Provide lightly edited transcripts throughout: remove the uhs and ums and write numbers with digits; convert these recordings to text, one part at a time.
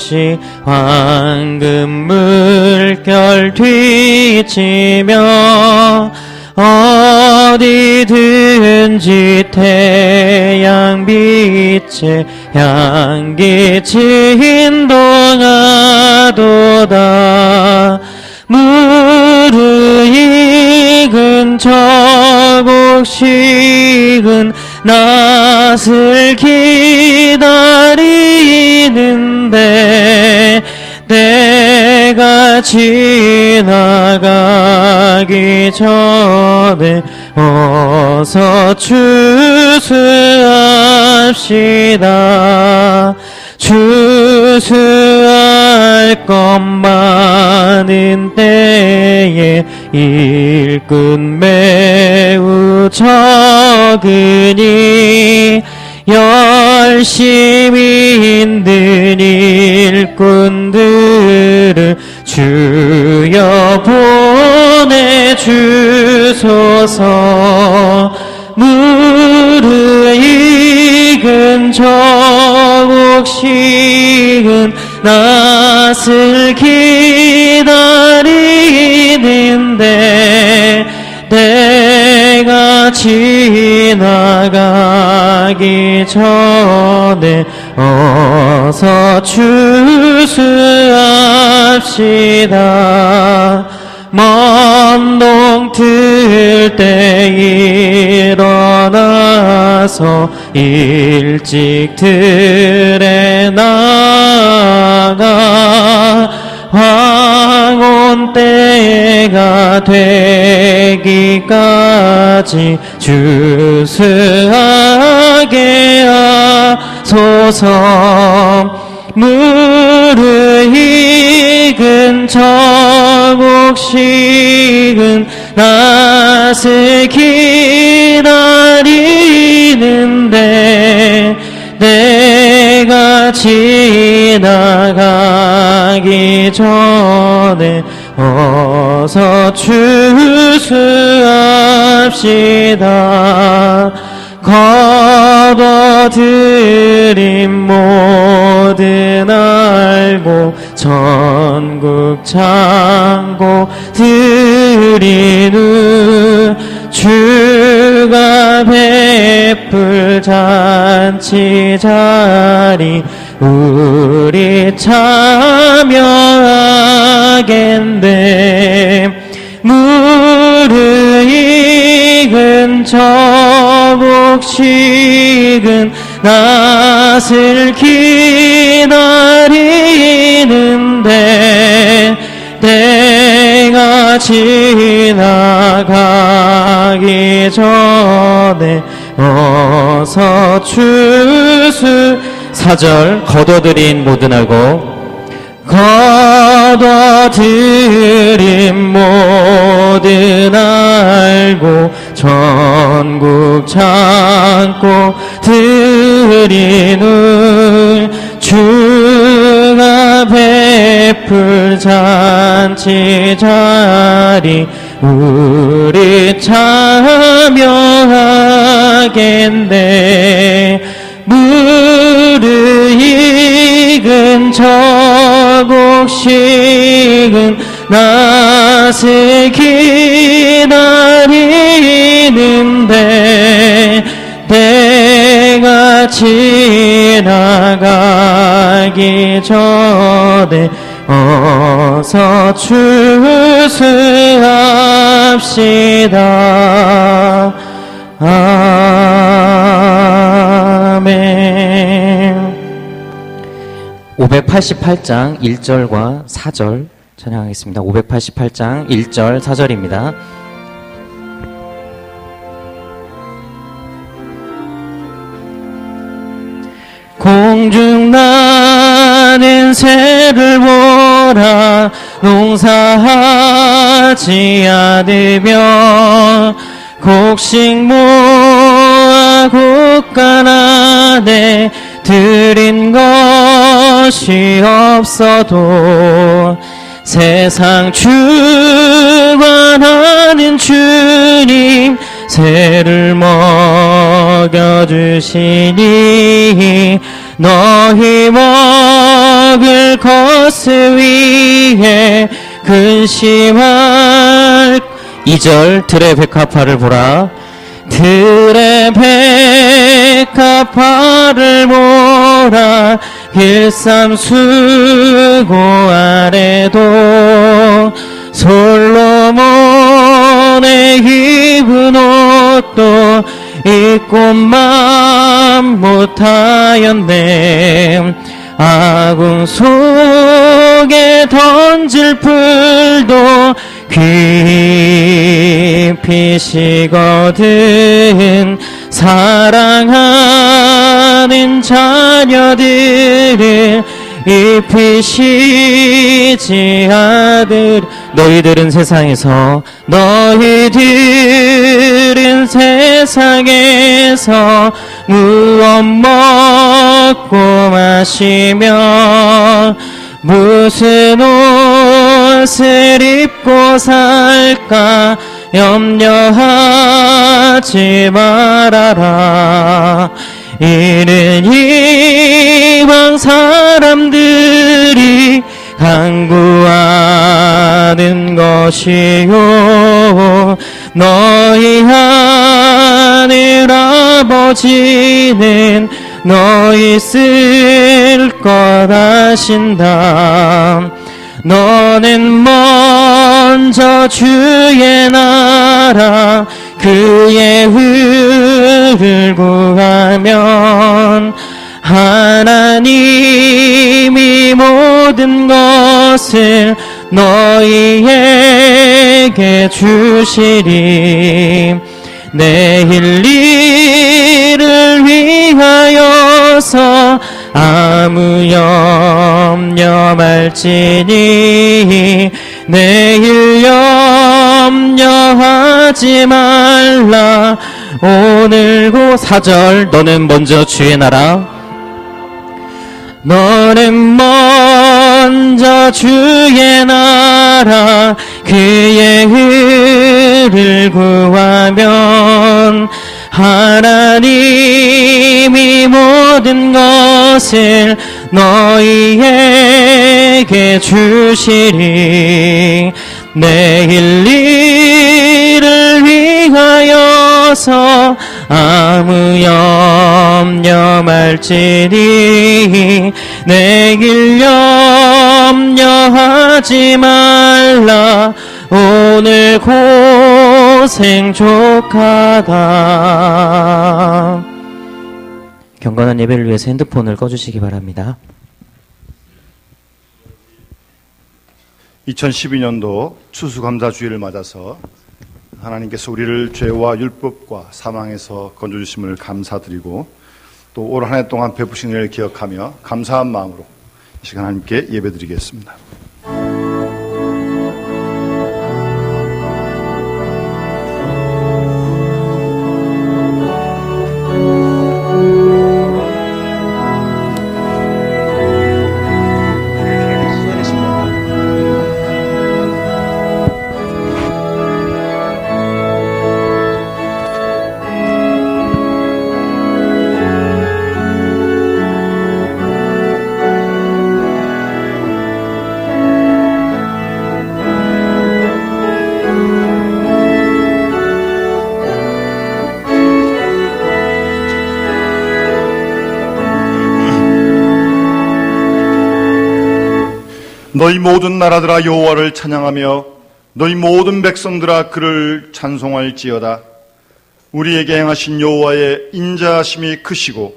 없이 황금 물결 뒤치며 어디든지 태양빛에 향기치 인동하도다. 무르익은 저곡식은 낯을 기다리는데 때가 지나가기 전에 어서 추수합시다. 추수할 것 많은 때에 일꾼 매우 적으니 열심히 힘든 일꾼들을 주여 보내주소서. 무르익은 저곡식은 낯을 기다리는데 때가 지나가기 전에 어서 추수합시다. 먼 동틀 때 일어나서 일찍 들에 나가 황혼 때가 되기까지 주수하게 하소서. 무르익은 저곡식은 낯을 기다리는데 때가 지나가기 전에 어서 추수합시다. 거둬들인 모든 알고 전국 창고 드리누 주가 베풀 잔치 자리 우리 참여하겠네. 무르익은 저곡식은 낯을 기다리는데 때가 지나가기 전에 어서 추수. 4절 거둬들인 모든 알고 거둬들인 모든 알고 전국 창고 드리는 주가 베풀 잔치 자리 우리 참여하겠네. 무르익은 저곡식은 낯을 기다리는데 때가 지나가기 전에 어서 추수합시다. 아멘. 588장 1절과 4절 찬양하겠습니다. 588장 1절 4절입니다. 공중 나는 새를 보라. 농사하지 않으며 곡식 모아 곳간안에 들인 것이 없어도 세상 주관하는 주님 새를 먹여주시니 너희 먹을 것을 위해 근심할 2절 들의 백합화를 보라. 들의 백합화를 보라. 길삼수고 아래도 솔로몬의 입은 옷도 입고만 못하였네. 아궁 속에 던질 풀도 깊이 식거든. 사랑하는 자녀들을 입히시지 아들. 너희들은 세상에서 무엇 먹고 마시며 무슨 옷을 입고 살까 염려하지 말아라. 이는 이방 사람들이 간구하는 것이요 너희 하늘 아버지는 너희 쓸 것 아신다. 너는 먼저 주의 나라 그의 의를 구하면 하나님이 모든 것을 너희에게 주시리. 내일 일을 위하여서 아무 염려 말지니 내일 염려하지 말라. 오늘고 4절 너는 먼저 주의 나라 너는 먼저 주의 나라 그의 의를 구하면 하나님이 모든 것을 너희에게 주시리. 내일 일을 위하여서 아무 염려 말지니 내일 염려하지 말라. 오늘 고생 족하다. 경건한 예배를 위해서 핸드폰을 꺼주시기 바랍니다. 2012년도 추수감사주일을 맞아서 하나님께서 우리를 죄와 율법과 사망에서 건져주심을 감사드리고 또 올 한 해 동안 베푸신 은혜를 기억하며 감사한 마음으로 이 시간 하나님께 예배드리겠습니다. 너희 모든 나라들아 여호와를 찬양하며 너희 모든 백성들아 그를 찬송할지어다. 우리에게 행하신 여호와의 인자하심이 크시고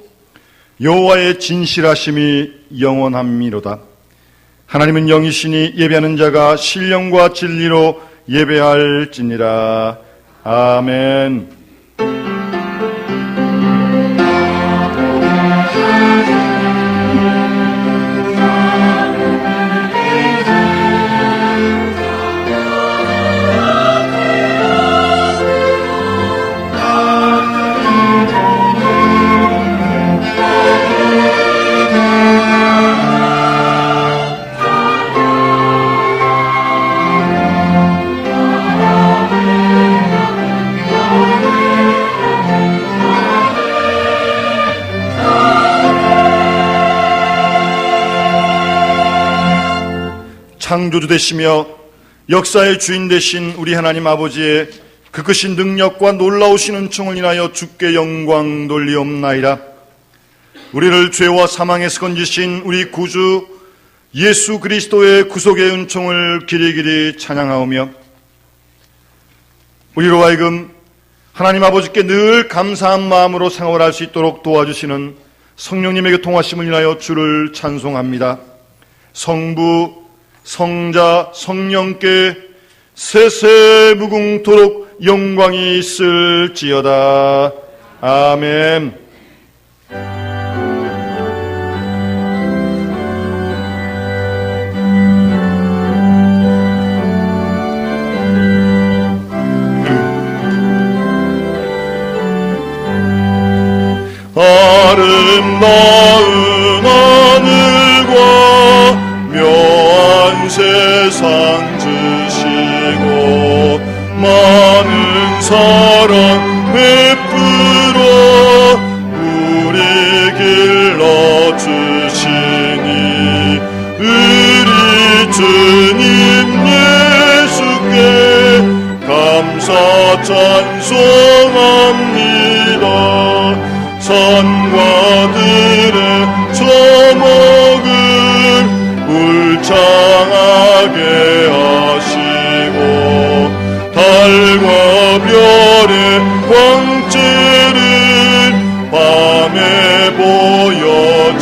여호와의 진실하심이 영원함이로다. 하나님은 영이시니 예배하는 자가 신령과 진리로 예배할지니라. 아멘. 창조주 되시며 역사의 주인 되신 우리 하나님 아버지의 그 크신 능력과 놀라우신 은총을 인하여 주께 영광 돌리옵나이다. 우리를 죄와 사망에서 건지신 우리 구주 예수 그리스도의 구속의 은총을 길이길이 찬양하오며 우리로 하여금 하나님 아버지께 늘 감사한 마음으로 생활할 수 있도록 도와주시는 성령님에게 통하심을 인하여 주를 찬송합니다. 성부, 성자, 성령께 세세무궁토록 영광이 있을지어다. 아멘. 아름다운 하늘과 묘한 세상 지시고 많은 사랑 베풀어 우리 길러주시니 우리 주님 예수께 감사 찬송합니다. 산과 들의 초목을 울창하게 하시고 달과 별의 광채를 밤에 보여주시니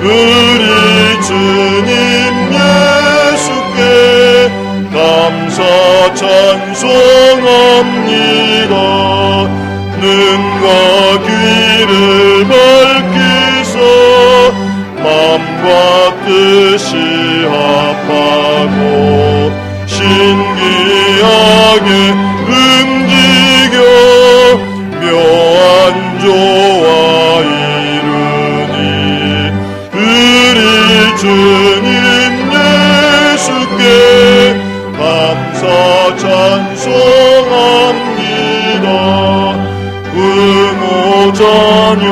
우리 주님 예수께 감사 찬송합니다. 눈과 귀를 밝히사 마음과 뜻이 합하고 신기하게 움직여 묘한 조화 이루니 우리 주님 예수께 감사 찬송합니다. 부모 자녀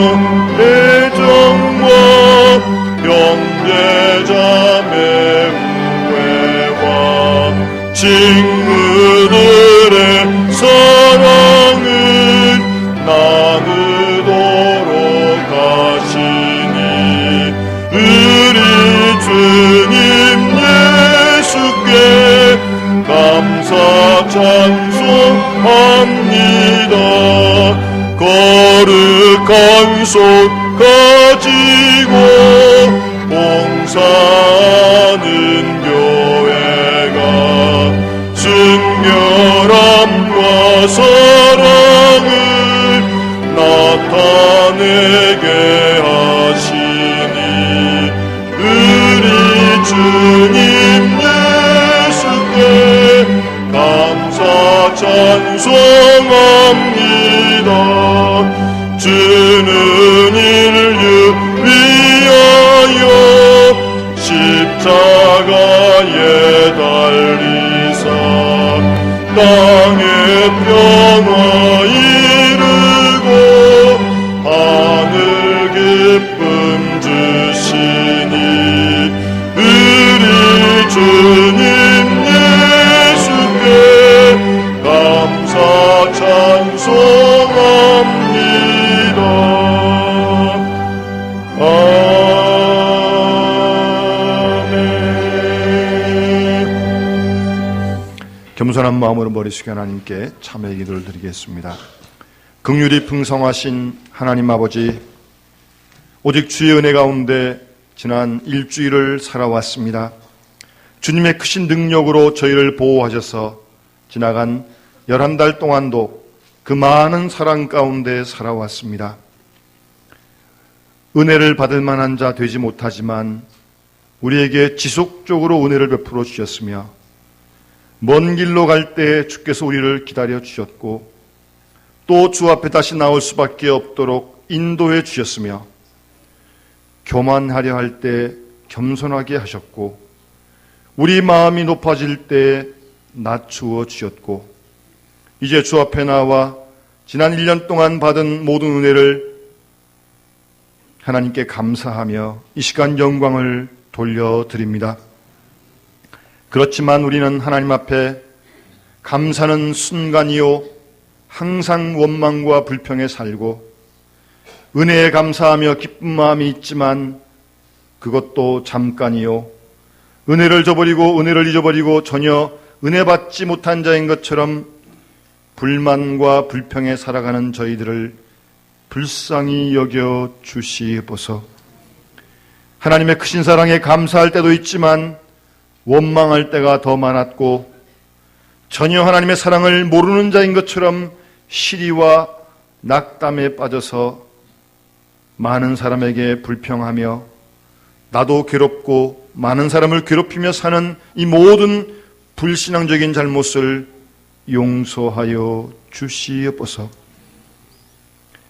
애정과 형제자매 우애와 친구들의 사랑을 나누도록 하시니 우리 주님 예수께 감사 찬송합니다. 거룩한 손 가지고 봉사하는 교회가 순결함과 사랑을 나타내게 하시니 우리 주님 예수께 감사 찬송합니다. 주는 인류 위하여 십자가에 달리사 땅의 평화 이루고 하늘 기쁨 주시니 우리 주님 예수께 감사 찬송합니다. 겸손한 마음으로 머리 숙여 하나님께 참회의 기도를 드리겠습니다. 긍휼이 풍성하신 하나님 아버지, 오직 주의 은혜 가운데 지난 일주일을 살아왔습니다. 주님의 크신 능력으로 저희를 보호하셔서 지나간 11달 동안도 그 많은 사랑 가운데 살아왔습니다. 은혜를 받을 만한 자 되지 못하지만 우리에게 지속적으로 은혜를 베풀어 주셨으며 먼 길로 갈 때 주께서 우리를 기다려 주셨고 또 주 앞에 다시 나올 수밖에 없도록 인도해 주셨으며 교만하려 할 때 겸손하게 하셨고 우리 마음이 높아질 때 낮추어 주셨고 이제 주 앞에 나와 지난 1년 동안 받은 모든 은혜를 하나님께 감사하며 이 시간 영광을 돌려드립니다. 그렇지만 우리는 하나님 앞에 감사는 순간이요 항상 원망과 불평에 살고 은혜에 감사하며 기쁜 마음이 있지만 그것도 잠깐이요 은혜를 저버리고 은혜를 잊어버리고 전혀 은혜 받지 못한 자인 것처럼 불만과 불평에 살아가는 저희들을 불쌍히 여겨 주시옵소서. 하나님의 크신 사랑에 감사할 때도 있지만 원망할 때가 더 많았고 전혀 하나님의 사랑을 모르는 자인 것처럼 시리와 낙담에 빠져서 많은 사람에게 불평하며 나도 괴롭고 많은 사람을 괴롭히며 사는 이 모든 불신앙적인 잘못을 용서하여 주시옵소서.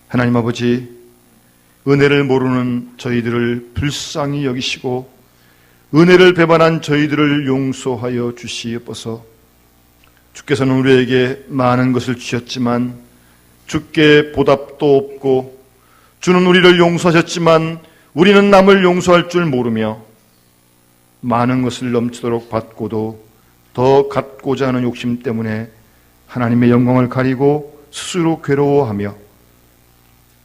하나님 아버지, 은혜를 모르는 저희들을 불쌍히 여기시고 은혜를 배반한 저희들을 용서하여 주시옵소서. 주께서는 우리에게 많은 것을 주셨지만 주께 보답도 없고 주는 우리를 용서하셨지만 우리는 남을 용서할 줄 모르며 많은 것을 넘치도록 받고도 더 갖고자 하는 욕심 때문에 하나님의 영광을 가리고 스스로 괴로워하며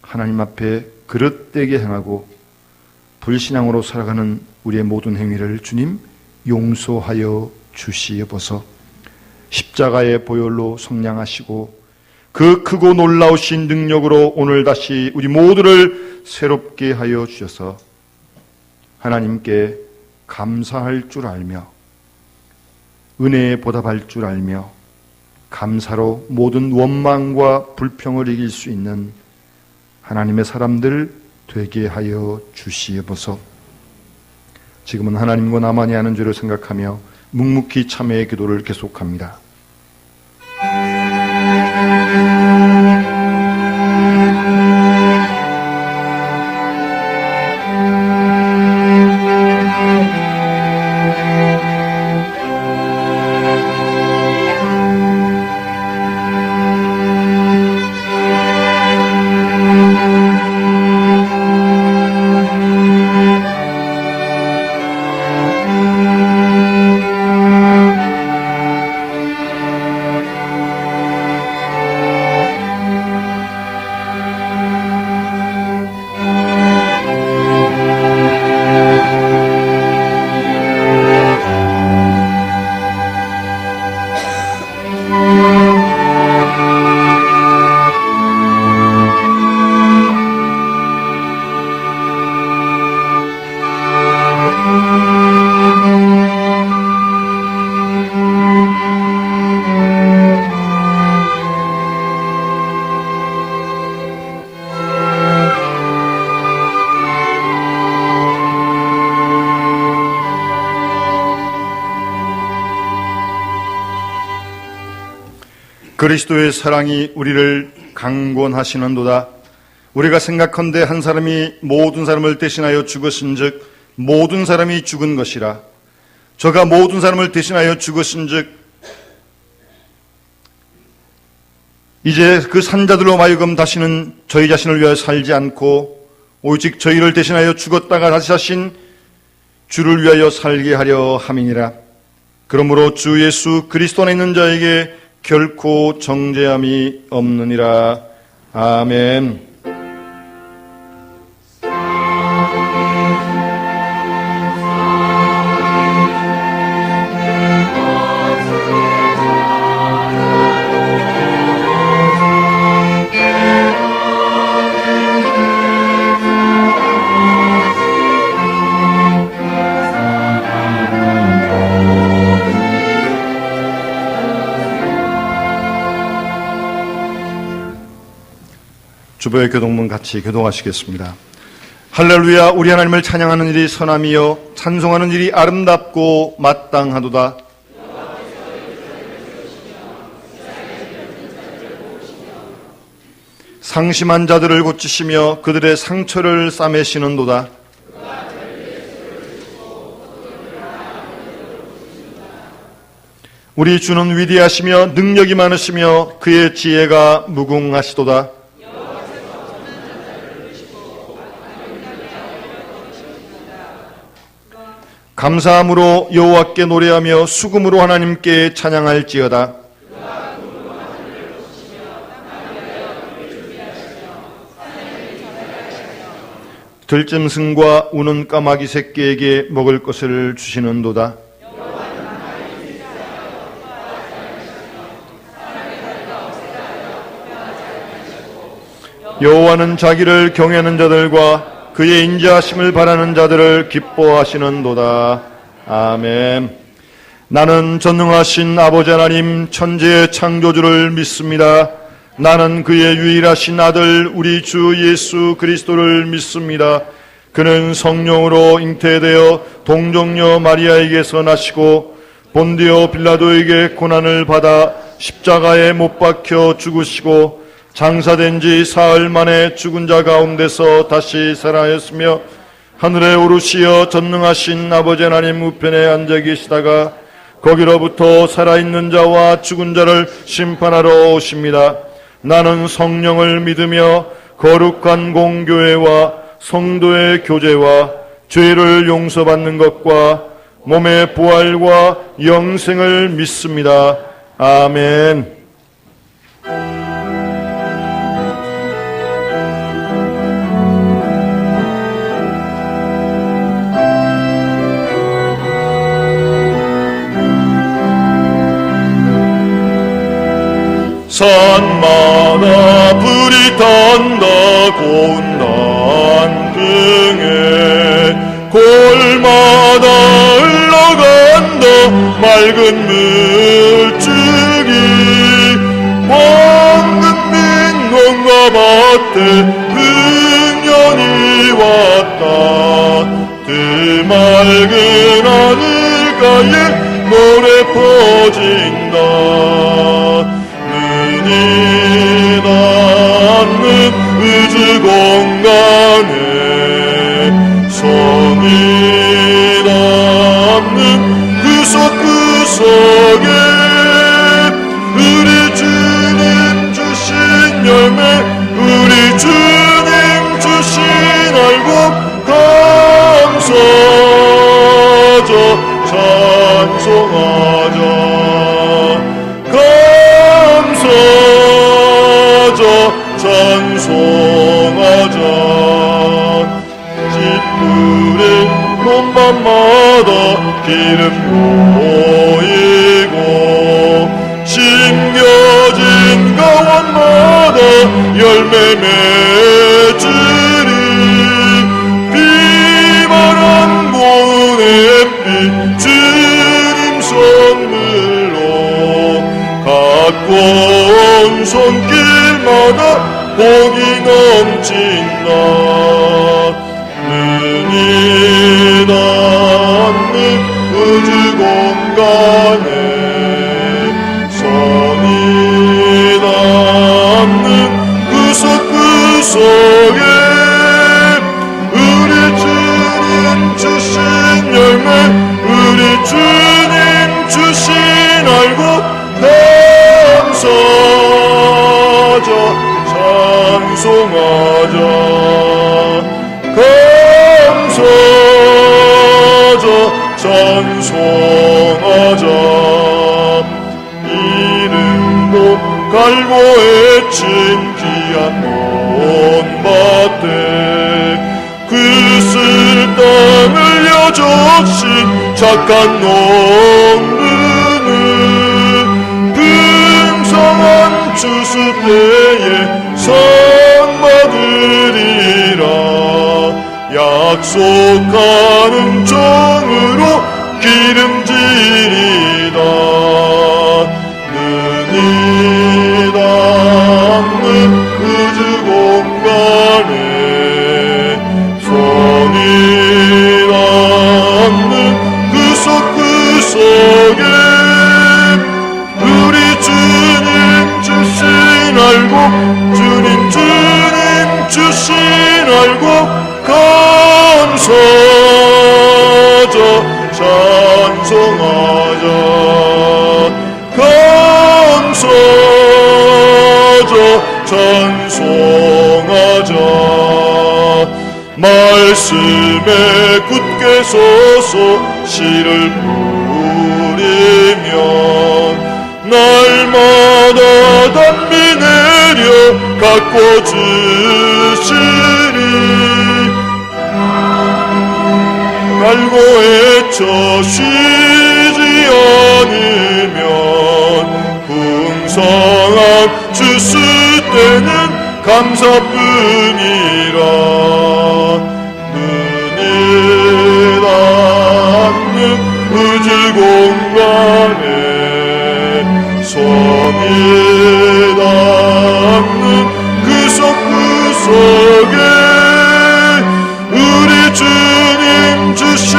하나님 앞에 그릇되게 행하고 불신앙으로 살아가는 우리의 모든 행위를 주님 용서하여 주시옵소서. 십자가의 보혈로 성량하시고 그 크고 놀라우신 능력으로 오늘 다시 우리 모두를 새롭게 하여 주셔서 하나님께 감사할 줄 알며 은혜에 보답할 줄 알며 감사로 모든 원망과 불평을 이길 수 있는 하나님의 사람들 되게 하여 주시옵소서. 지금은 하나님과 나만이 하는 죄를 생각하며 묵묵히 참회의 기도를 계속합니다. 그리스도의 사랑이 우리를 강권하시는도다. 우리가 생각컨대 한 사람이 모든 사람을 대신하여 죽었은즉 모든 사람이 죽은 것이라. 저가 모든 사람을 대신하여 죽었은즉 이제 그 산자들로 하여금 다시는 저희 자신을 위하여 살지 않고 오직 저희를 대신하여 죽었다가 다시 사신 주를 위하여 살게 하려 함이니라. 그러므로 주 예수 그리스도 안에 있는 자에게 결코 정죄함이 없느니라. 아멘. 주보의 교동문 같이 교동하시겠습니다. 할렐루야. 우리 하나님을 찬양하는 일이 선함이요 찬송하는 일이 아름답고 마땅하도다. 상심한 자들을 고치시며 그들의 상처를 싸매시는도다. 우리 주는 위대하시며 능력이 많으시며 그의 지혜가 무궁하시도다. 감사함으로 여호와께 노래하며 수금으로 하나님께 찬양할지어다. 들짐승과 우는 까마귀 새끼에게 먹을 것을 주시는도다. 여호와는 자기를 경외하는 자들과 그의 인자하심을 바라는 자들을 기뻐하시는도다. 아멘. 나는 전능하신 아버지 하나님 천지의 창조주를 믿습니다. 나는 그의 유일하신 아들 우리 주 예수 그리스도를 믿습니다. 그는 성령으로 잉태되어 동정녀 마리아에게서 나시고 본디오 빌라도에게 고난을 받아 십자가에 못 박혀 죽으시고 장사된 지 사흘 만에 죽은 자 가운데서 다시 살아하였으며 하늘에 오르시어 전능하신 아버지 하나님 우편에 앉아 계시다가 거기로부터 살아있는 자와 죽은 자를 심판하러 오십니다. 나는 성령을 믿으며 거룩한 공교회와 성도의 교제와 죄를 용서받는 것과 몸의 부활과 영생을 믿습니다. 아멘. 산마다 불이 탄다 고운 난등에 골마다 흘러간다 맑은 물줄기 황금빛 논과 밭에 흥년이 왔다 드맑은 하늘가에 노래 퍼진다 눈이 닿는 우주 공간에 성이 닿는 구석구석에 우리 주님 주신 열매 우리 주님 주신 알곡 감사하자 찬송하자 찬송하자 짓불에 논밭마다 기름 모이고 심겨진 가원마다 열매 맺으리 비바람 고운 햇빛 주님 선물로 갖고 온 손길마다 복이 넘친다 눈이 닿는 우주 공간에 성이 닿는 구석구석에 우리 주님 주신 열매 우리 주님 주신 알곡 감사하자 찬송하자 감사하자 찬송하자 이름도 갈보에 친 귀한 논밭에 그 쓸 땅을 여적신 착한 농부는 풍성한 추수 때에 상 받으리라 약속하는 종으로 기름지리다 눈이 닿는 우주 공간에 성이 닿는 구석구석에 우리 주님 주신 알곡 주님 주신 알곡 감사하자 찬송하자 감사하자 찬송하자 말씀에 굳게 서서 시를 부리며 날마다 단비 내려 갖고 주시리 갈고 애쳐 쉬지 않으면 풍성한 주스 때는 감사뿐이라 눈이 닿는 의지 공간에 성이 닿는 그 구석에 우리 주님 주신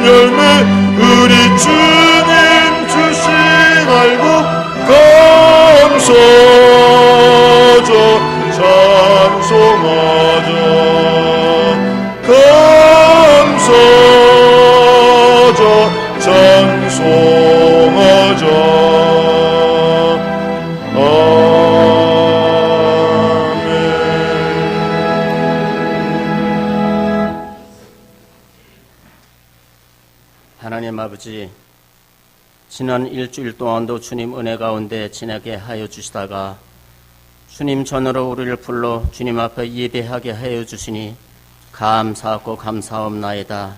열매 우리 주님 주신 알고 감사하자 찬송하자 감사하자 찬송하자 하나님 아버지, 지난 일주일 동안도 주님 은혜 가운데 지나게 하여 주시다가 주님 전으로 우리를 불러 주님 앞에 예배하게 하여 주시니 감사하고 감사옵나이다.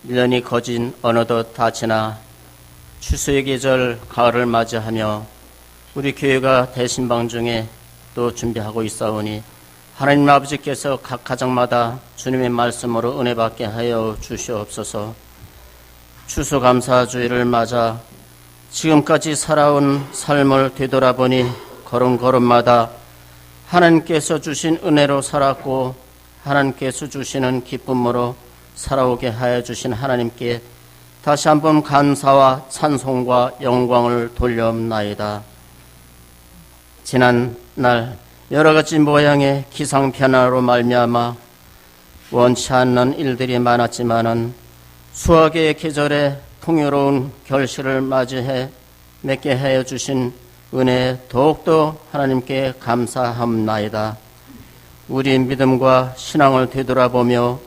1년이 거진 어느덧 다 지나 추수의 계절 가을을 맞이하며 우리 교회가 대신방 중에 또 준비하고 있사오니 하나님 아버지께서 각 가정마다 주님의 말씀으로 은혜 받게 하여 주시옵소서. 추수감사주일을 맞아 지금까지 살아온 삶을 되돌아보니 걸음걸음마다 하나님께서 주신 은혜로 살았고 하나님께서 주시는 기쁨으로 살아오게 하여 주신 하나님께 다시 한번 감사와 찬송과 영광을 돌려옵나이다. 지난 날 여러 가지 모양의 기상 변화로 말미암아 원치 않는 일들이 많았지만은 수학의 계절에 풍요로운 결실을 맞이해 맺게 하여 주신 은혜에 더욱더 하나님께 감사합나이다. 우리 믿음과 신앙을 되돌아보며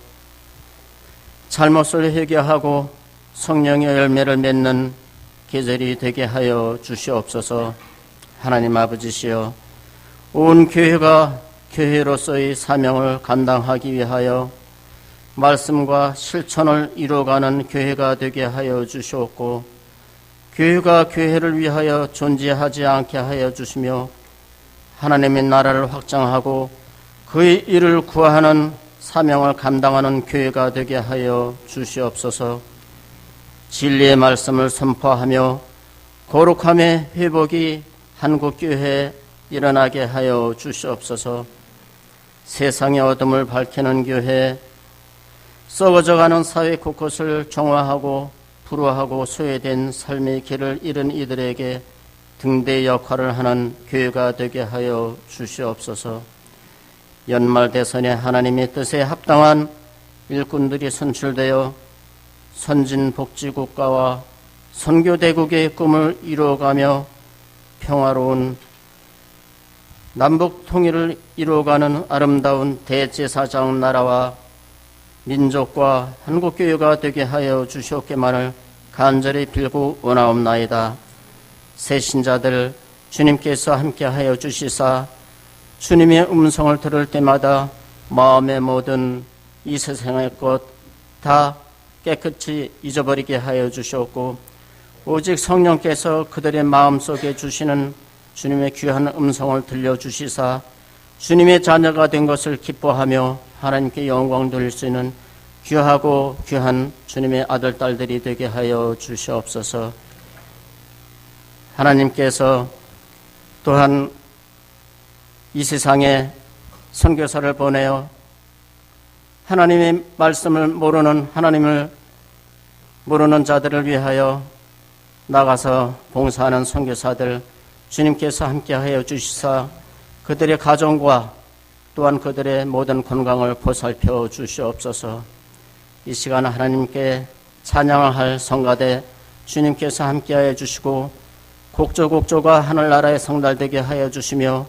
잘못을 회개하고 성령의 열매를 맺는 계절이 되게 하여 주시옵소서. 하나님 아버지시여, 온 교회가 교회로서의 사명을 감당하기 위하여 말씀과 실천을 이루어가는 교회가 되게 하여 주시옵고 교회가 교회를 위하여 존재하지 않게 하여 주시며 하나님의 나라를 확장하고 그의 일을 구하는 사명을 감당하는 교회가 되게 하여 주시옵소서. 진리의 말씀을 선포하며 거룩함의 회복이 한국교회에 일어나게 하여 주시옵소서. 세상의 어둠을 밝히는 교회, 썩어져가는 사회 곳곳을 정화하고 불화하고 소외된 삶의 길을 잃은 이들에게 등대 역할을 하는 교회가 되게 하여 주시옵소서. 연말 대선에 하나님의 뜻에 합당한 일꾼들이 선출되어 선진복지국가와 선교대국의 꿈을 이루어가며 평화로운 남북 통일을 이루어가는 아름다운 대제사장 나라와 민족과 한국교회가 되게 하여 주시옵기만을 간절히 빌고 원하옵나이다. 새 신자들 주님께서 함께하여 주시사 주님의 음성을 들을 때마다 마음의 모든 이 세상의 것 다 깨끗이 잊어버리게 하여 주시옵고 오직 성령께서 그들의 마음속에 주시는 주님의 귀한 음성을 들려주시사 주님의 자녀가 된 것을 기뻐하며 하나님께 영광 돌릴 수 있는 귀하고 귀한 주님의 아들, 딸들이 되게 하여 주시옵소서. 하나님께서 또한 이 세상에 선교사를 보내어 하나님의 말씀을 모르는 하나님을 모르는 자들을 위하여 나가서 봉사하는 선교사들 주님께서 함께하여 주시사 그들의 가정과 또한 그들의 모든 건강을 보살펴 주시옵소서. 이 시간 하나님께 찬양할 성가대 주님께서 함께하여 주시고 곡조곡조가 하늘나라에 성달되게 하여 주시며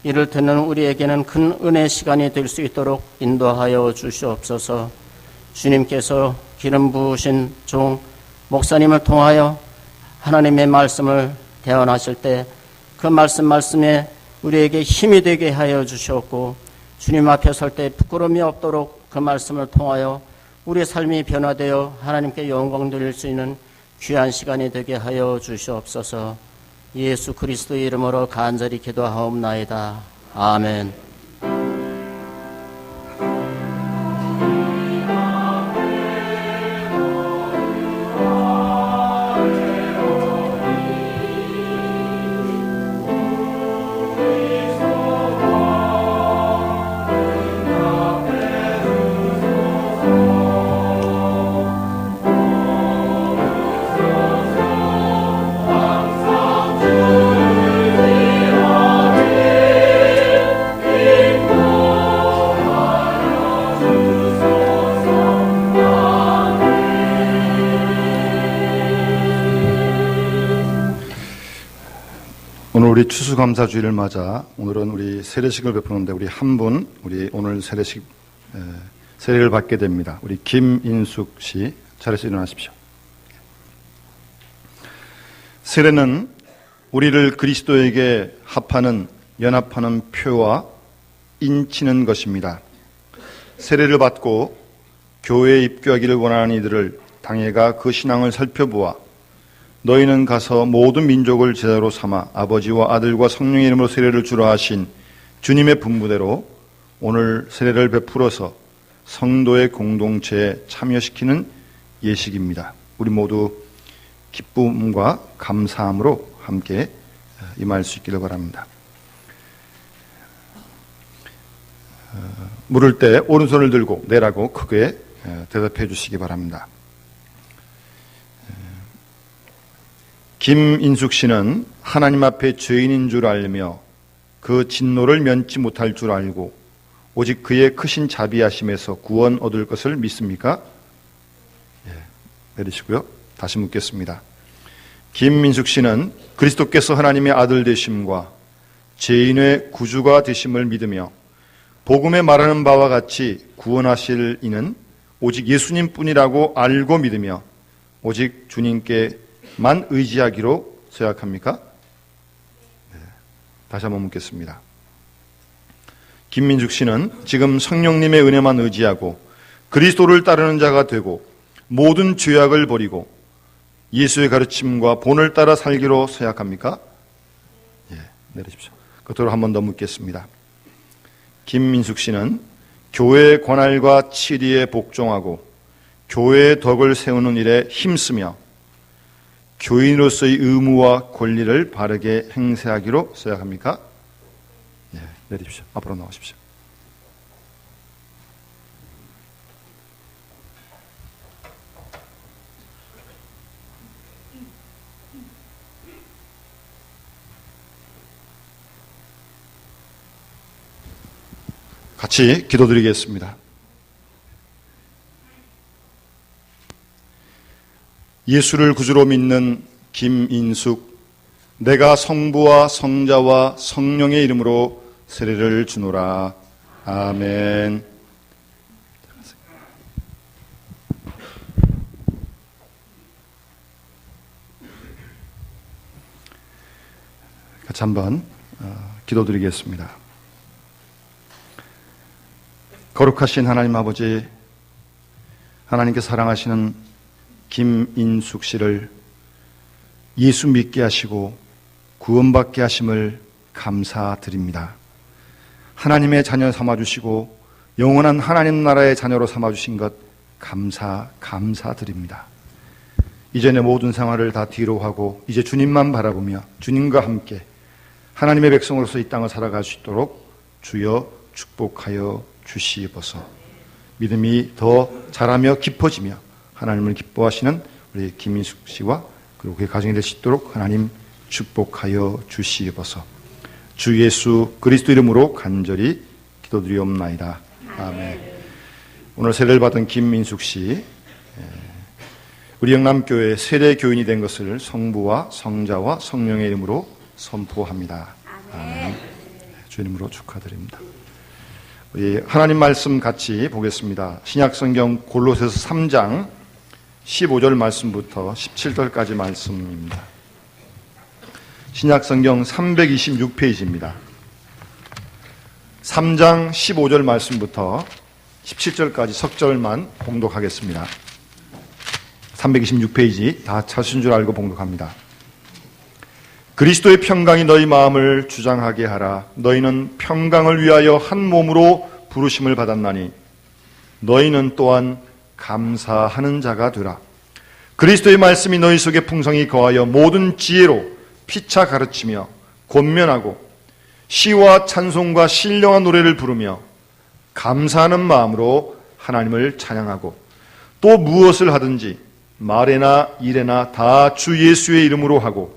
이를 듣는 우리에게는 큰 은혜의 시간이 될 수 있도록 인도하여 주시옵소서. 주님께서 기름 부으신 종 목사님을 통하여 하나님의 말씀을 대언하실 때 그 말씀에 우리에게 힘이 되게 하여 주셨고, 주님 앞에 설 때 부끄러움이 없도록 그 말씀을 통하여 우리의 삶이 변화되어 하나님께 영광 돌릴 수 있는 귀한 시간이 되게 하여 주시옵소서. 예수 그리스도의 이름으로 간절히 기도하옵나이다. 아멘. 오늘 우리 추수감사주일을 맞아 오늘은 우리 세례식을 베푸는데 우리 한 분 우리 오늘 세례를 받게 됩니다. 우리 김인숙 씨 자리에서 일어나십시오. 세례는 우리를 그리스도에게 합하는 연합하는 표와 인치는 것입니다. 세례를 받고 교회에 입교하기를 원하는 이들을 당회가 그 신앙을 살펴보아 너희는 가서 모든 민족을 제자로 삼아 아버지와 아들과 성령의 이름으로 세례를 주라 하신 주님의 분부대로 오늘 세례를 베풀어서 성도의 공동체에 참여시키는 예식입니다. 우리 모두 기쁨과 감사함으로 함께 임할 수 있기를 바랍니다. 물을 때 오른손을 들고 내라고 크게 대답해 주시기 바랍니다. 김인숙 씨는 하나님 앞에 죄인인 줄 알며 그 진노를 면치 못할 줄 알고 오직 그의 크신 자비하심에서 구원 얻을 것을 믿습니까? 내리시고요. 다시 묻겠습니다. 김민숙 씨는 그리스도께서 하나님의 아들 되심과 죄인의 구주가 되심을 믿으며 복음에 말하는 바와 같이 구원하실 이는 오직 예수님뿐이라고 알고 믿으며 오직 주님께만 의지하기로 생각합니까? 다시 한번 묻겠습니다. 김민숙 씨는 지금 성령님의 은혜만 의지하고 그리스도를 따르는 자가 되고 모든 죄악을 버리고 예수의 가르침과 본을 따라 살기로 생각합니까? 내리십시오. 끝으로 한 번 더 묻겠습니다. 김민숙 씨는 교회의 권할과 치리에 복종하고 교회의 덕을 세우는 일에 힘쓰며 교인으로서의 의무와 권리를 바르게 행세하기로 생각합니까? 내리십시오. 앞으로 나오십시오. 같이 기도드리겠습니다. 예수를 구주로 믿는 김인숙, 내가 성부와 성자와 성령의 이름으로 세례를 주노라. 아멘. 같이 한번 기도드리겠습니다. 거룩하신 하나님 아버지, 하나님께 사랑하시는 김인숙 씨를 예수 믿게 하시고 구원받게 하심을 감사드립니다. 하나님의 자녀 삼아주시고 영원한 하나님 나라의 자녀로 삼아주신 것 감사드립니다. 이전의 모든 생활을 다 뒤로 하고 이제 주님만 바라보며 주님과 함께 하나님의 백성으로서 이 땅을 살아갈 수 있도록 주여 축복하여 주시옵소서. 믿음이 더 자라며 깊어지며 하나님을 기뻐하시는 우리 김인숙 씨와 그리고 그의 가정이 될 수 있도록 하나님 축복하여 주시옵소서. 주 예수 그리스도 이름으로 간절히 기도드리옵나이다. 아멘. 오늘 세례를 받은 김민숙 씨, 우리 영남교회 세례 교인이 된 것을 성부와 성자와 성령의 이름으로 선포합니다. 아멘. 주님으로 축하드립니다. 우리 하나님 말씀 같이 보겠습니다. 신약성경 골로새서 3장 15절 말씀부터 17절까지 말씀입니다. 신약성경 326페이지입니다. 3장 15절 말씀부터 17절까지 석절만 봉독하겠습니다. 326페이지 다 찾으신 줄 알고 봉독합니다. 그리스도의 평강이 너희 마음을 주장하게 하라. 너희는 평강을 위하여 한 몸으로 부르심을 받았나니 너희는 또한 감사하는 자가 되라. 그리스도의 말씀이 너희 속에 풍성히 거하여 모든 지혜로 피차 가르치며 권면하고 시와 찬송과 신령한 노래를 부르며 감사하는 마음으로 하나님을 찬양하고 또 무엇을 하든지 말에나 일에나 다 주 예수의 이름으로 하고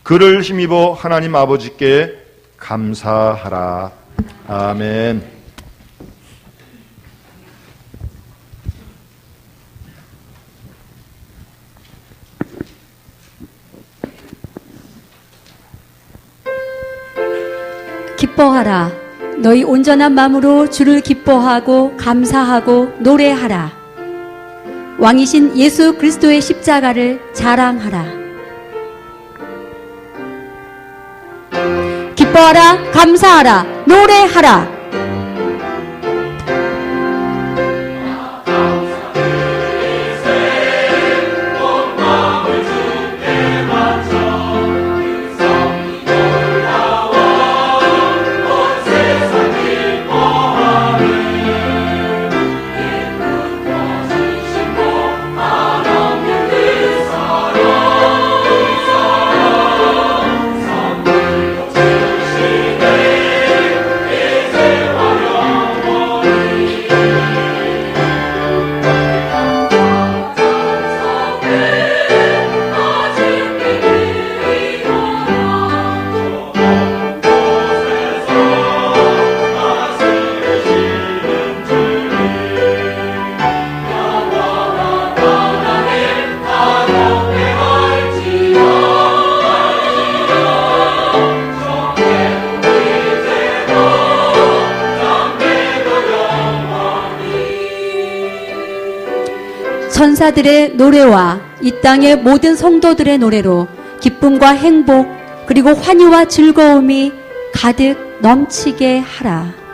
그를 힘입어 하나님 아버지께 감사하라. 아멘. 기뻐하라. 너희 온전한 마음으로 주를 기뻐하고 감사하고 노래하라. 왕이신 예수 그리스도의 십자가를 자랑하라. 기뻐하라, 감사하라, 노래하라. 천사들의 노래와 이 땅의 모든 성도들의 노래로 기쁨과 행복 그리고 환희와 즐거움이 가득 넘치게 하라.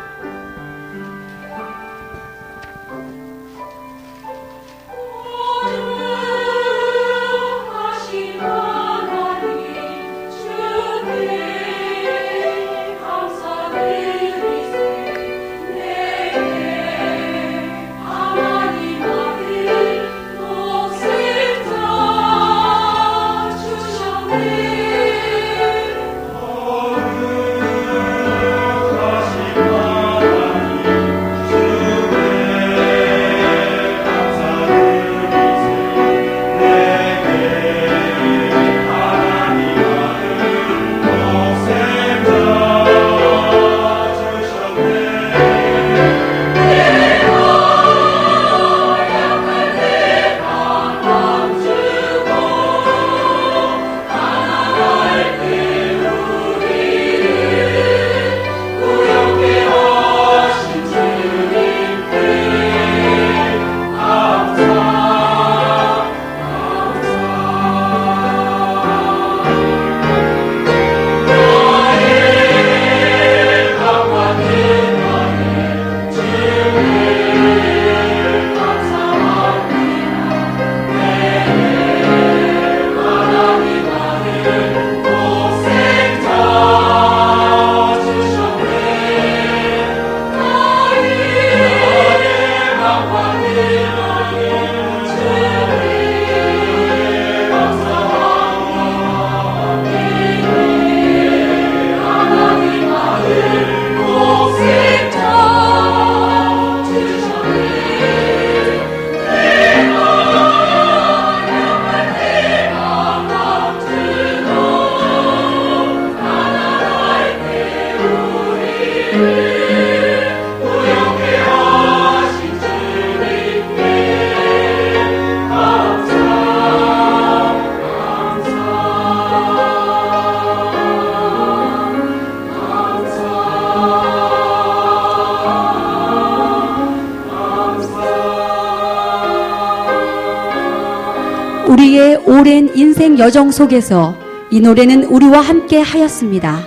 우리의 오랜 인생 여정 속에서 이 노래는 우리와 함께 하였습니다.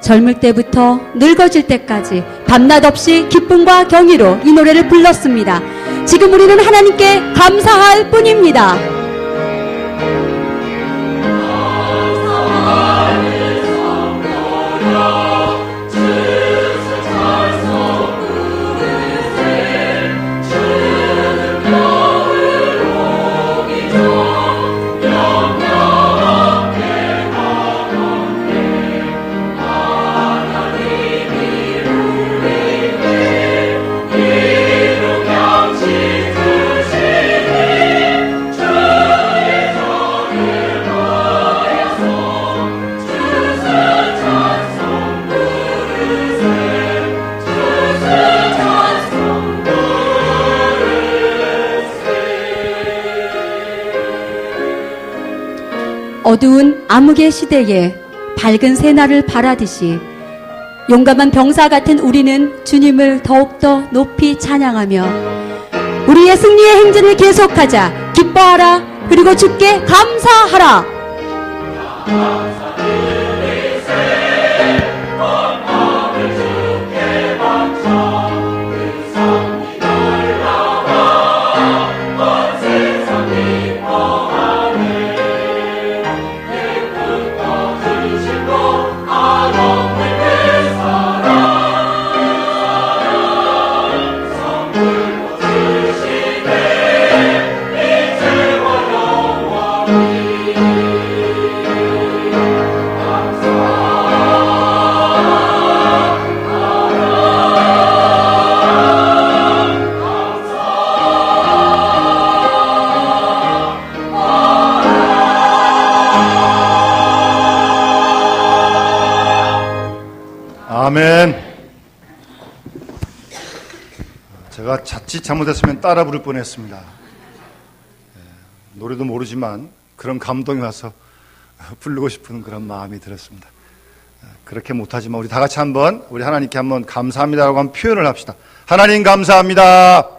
젊을 때부터 늙어질 때까지 밤낮 없이 기쁨과 경의로 이 노래를 불렀습니다. 지금 우리는 하나님께 감사할 뿐입니다. 어두운 암흑의 시대에 밝은 새날을 바라듯이 용감한 병사 같은 우리는 주님을 더욱더 높이 찬양하며 우리의 승리의 행진을 계속하자. 기뻐하라. 그리고 주께 감사하라. 아멘. 제가 자칫 잘못했으면 따라 부를 뻔했습니다. 노래도 모르지만 그런 감동이 와서 부르고 싶은 그런 마음이 들었습니다. 그렇게 못하지만 우리 다 같이 한번 우리 하나님께 한번 감사합니다라고 한번 표현을 합시다. 하나님 감사합니다.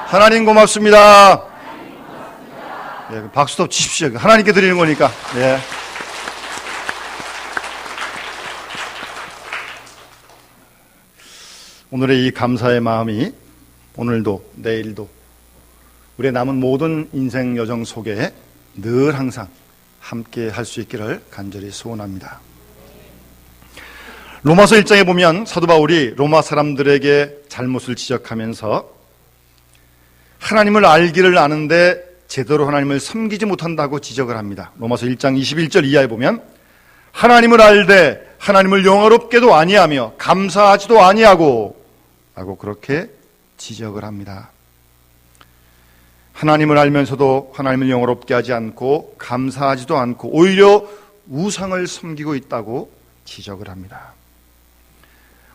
하나님 고맙습니다. 예, 박수도 치십시오. 하나님께 드리는 거니까. 예. 오늘의 이 감사의 마음이 오늘도 내일도 우리의 남은 모든 인생 여정 속에 늘 항상 함께 할 수 있기를 간절히 소원합니다. 로마서 1장에 보면 사도 바울이 로마 사람들에게 잘못을 지적하면서 하나님을 알기를 아는데 제대로 하나님을 섬기지 못한다고 지적을 합니다. 로마서 1장 21절 이하에 보면 하나님을 알되 하나님을 영화롭게도 아니하며 감사하지도 아니하고 라고 그렇게 지적을 합니다. 하나님을 알면서도 하나님을 영화롭게 하지 않고 감사하지도 않고 오히려 우상을 섬기고 있다고 지적을 합니다.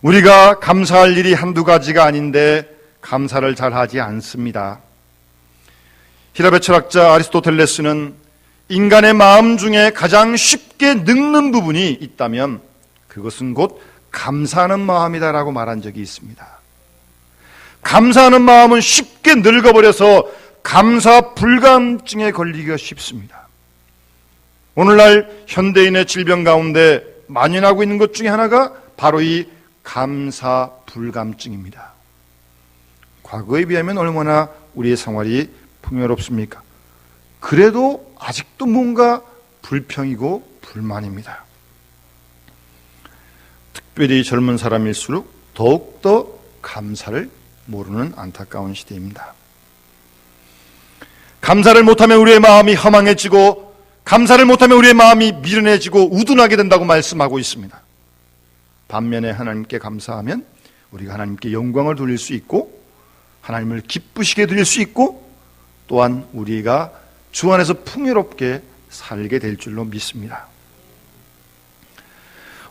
우리가 감사할 일이 한두 가지가 아닌데 감사를 잘 하지 않습니다. 히라베 철학자 아리스토텔레스는 인간의 마음 중에 가장 쉽게 늙는 부분이 있다면 그것은 곧 감사하는 마음이다라고 말한 적이 있습니다. 감사하는 마음은 쉽게 늙어버려서 감사 불감증에 걸리기가 쉽습니다. 오늘날 현대인의 질병 가운데 만연하고 있는 것 중에 하나가 바로 이 감사 불감증입니다. 과거에 비하면 얼마나 우리의 생활이 풍요롭습니까? 그래도 아직도 뭔가 불평이고 불만입니다. 특별히 젊은 사람일수록 더욱더 감사를 모르는 안타까운 시대입니다. 감사를 못하면 우리의 마음이 허망해지고 감사를 못하면 우리의 마음이 미련해지고 우둔하게 된다고 말씀하고 있습니다. 반면에 하나님께 감사하면 우리가 하나님께 영광을 돌릴 수 있고 하나님을 기쁘시게 드릴 수 있고 또한 우리가 주 안에서 풍요롭게 살게 될 줄로 믿습니다.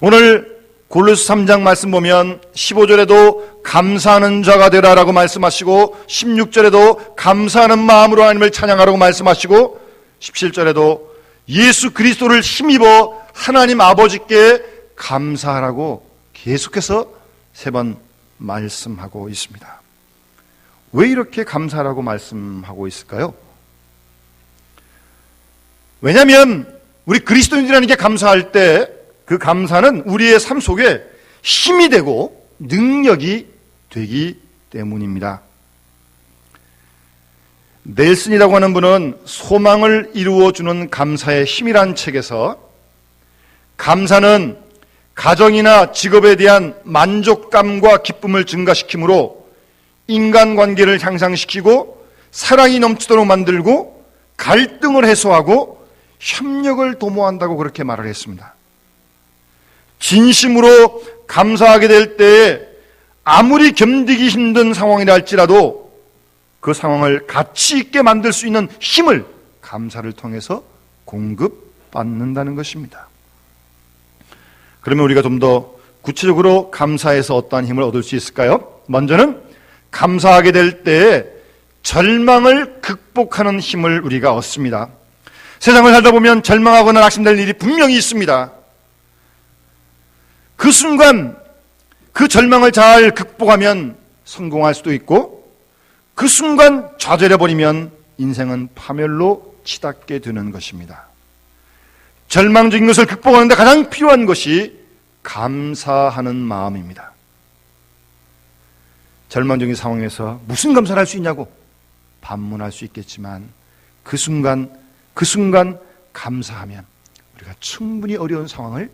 오늘 골로새 3장 말씀 보면 15절에도 감사하는 자가 되라라고 말씀하시고 16절에도 감사하는 마음으로 하나님을 찬양하라고 말씀하시고 17절에도 예수 그리스도를 힘입어 하나님 아버지께 감사하라고 계속해서 3번 말씀하고 있습니다. 왜 이렇게 감사하라고 말씀하고 있을까요? 왜냐하면 우리 그리스도인들이라는 게 감사할 때 그 감사는 우리의 삶 속에 힘이 되고 능력이 되기 때문입니다. 넬슨이라고 하는 분은 소망을 이루어주는 감사의 힘이란 책에서 감사는 가정이나 직업에 대한 만족감과 기쁨을 증가시키므로 인간관계를 향상시키고 사랑이 넘치도록 만들고 갈등을 해소하고 협력을 도모한다고 그렇게 말을 했습니다. 진심으로 감사하게 될 때에 아무리 견디기 힘든 상황이라 할지라도 그 상황을 가치 있게 만들 수 있는 힘을 감사를 통해서 공급받는다는 것입니다. 그러면 우리가 좀 더 구체적으로 감사해서 어떠한 힘을 얻을 수 있을까요? 먼저는 감사하게 될 때에 절망을 극복하는 힘을 우리가 얻습니다. 세상을 살다 보면 절망하거나 낙심될 일이 분명히 있습니다. 그 순간 그 절망을 잘 극복하면 성공할 수도 있고 그 순간 좌절해버리면 인생은 파멸로 치닫게 되는 것입니다. 절망적인 것을 극복하는데 가장 필요한 것이 감사하는 마음입니다. 절망적인 상황에서 무슨 감사를 할 수 있냐고 반문할 수 있겠지만 그 순간 감사하면 우리가 충분히 어려운 상황을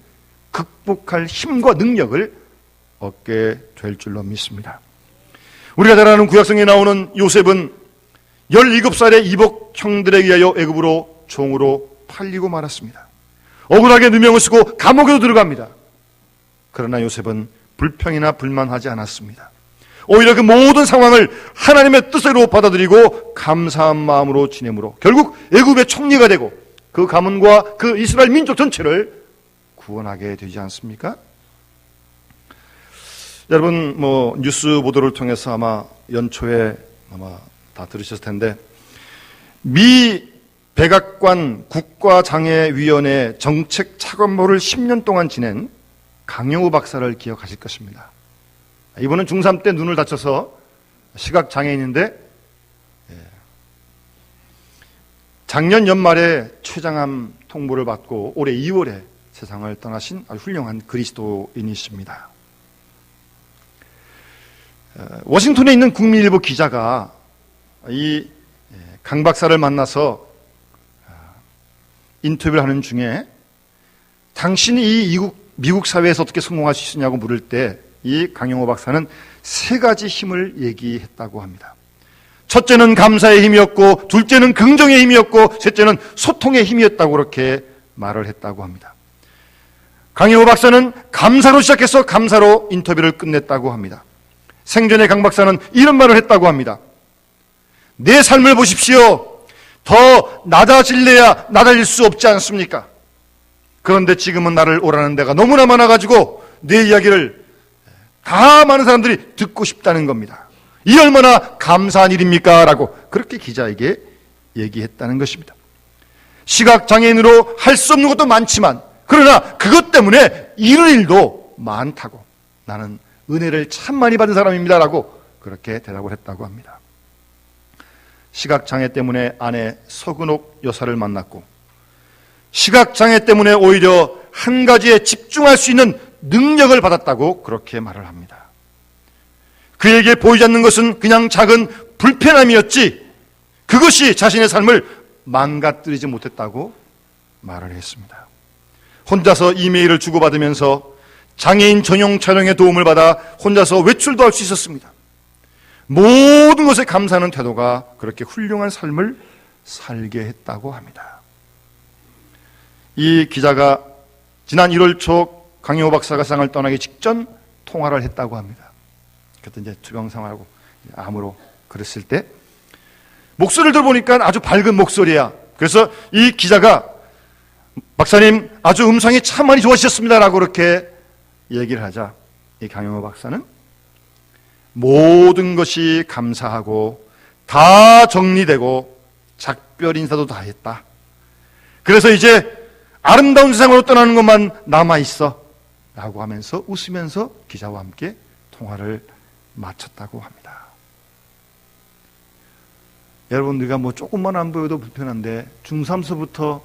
극복할 힘과 능력을 얻게 될 줄로 믿습니다. 우리가 잘 아는 구약성에 나오는 요셉은 17살의 이복 형들에 의하여 애굽으로 종으로 팔리고 말았습니다. 억울하게 누명을 쓰고 감옥에도 들어갑니다. 그러나 요셉은 불평이나 불만하지 않았습니다. 오히려 그 모든 상황을 하나님의 뜻으로 받아들이고 감사한 마음으로 지내므로 결국 애굽의 총리가 되고 그 가문과 그 이스라엘 민족 전체를 구원하게 되지 않습니까? 여러분 뉴스 보도를 통해서 아마 연초에 아마 다 들으셨을 텐데 미 백악관 국가장애위원회 정책차관보를 10년 동안 지낸 강영우 박사를 기억하실 것입니다. 이분은 중3 때 눈을 다쳐서 시각장애인인데 작년 연말에 췌장암 통보를 받고 올해 2월에 세상을 떠나신 아주 훌륭한 그리스도인이십니다. 워싱턴에 있는 국민일보 기자가 이 강 박사를 만나서 인터뷰를 하는 중에 당신이 이 미국 사회에서 어떻게 성공할 수 있느냐고 물을 때 이 강영호 박사는 3가지 힘을 얘기했다고 합니다. 첫째는 감사의 힘이었고, 둘째는 긍정의 힘이었고, 셋째는 소통의 힘이었다고 그렇게 말을 했다고 합니다. 강영호 박사는 감사로 시작해서 감사로 인터뷰를 끝냈다고 합니다. 생전에 강 박사는 이런 말을 했다고 합니다. 내 삶을 보십시오. 더 낮아질래야 낮아질 수 없지 않습니까? 그런데 지금은 나를 오라는 데가 너무나 많아가지고 내 이야기를 다 많은 사람들이 듣고 싶다는 겁니다. 이 얼마나 감사한 일입니까? 라고 그렇게 기자에게 얘기했다는 것입니다. 시각장애인으로 할 수 없는 것도 많지만 그러나 그것 때문에 이런 일도 많다고 나는 은혜를 참 많이 받은 사람입니다. 라고 그렇게 대답을 했다고 합니다. 시각장애 때문에 아내 서근옥 여사를 만났고 시각장애 때문에 오히려 한 가지에 집중할 수 있는 능력을 받았다고 그렇게 말을 합니다. 그에게 보이지 않는 것은 그냥 작은 불편함이었지 그것이 자신의 삶을 망가뜨리지 못했다고 말을 했습니다. 혼자서 이메일을 주고받으면서 장애인 전용 촬영에 도움을 받아 혼자서 외출도 할 수 있었습니다. 모든 것에 감사하는 태도가 그렇게 훌륭한 삶을 살게 했다고 합니다. 이 기자가 지난 1월 초 강영호 박사가 세상을 떠나기 직전 통화를 했다고 합니다. 그때 이제 투병생활하고 암으로 그랬을 때 목소리를 들어보니까 아주 밝은 목소리야. 그래서 이 기자가 박사님 아주 음성이 참 많이 좋아지셨습니다 라고 그렇게 얘기를 하자 이 강영호 박사는 모든 것이 감사하고 다 정리되고 작별 인사도 다 했다. 그래서 이제 아름다운 세상으로 떠나는 것만 남아있어 라고 하면서 웃으면서 기자와 함께 통화를 마쳤다고 합니다. 여러분 우리가 조금만 안 보여도 불편한데 중3서부터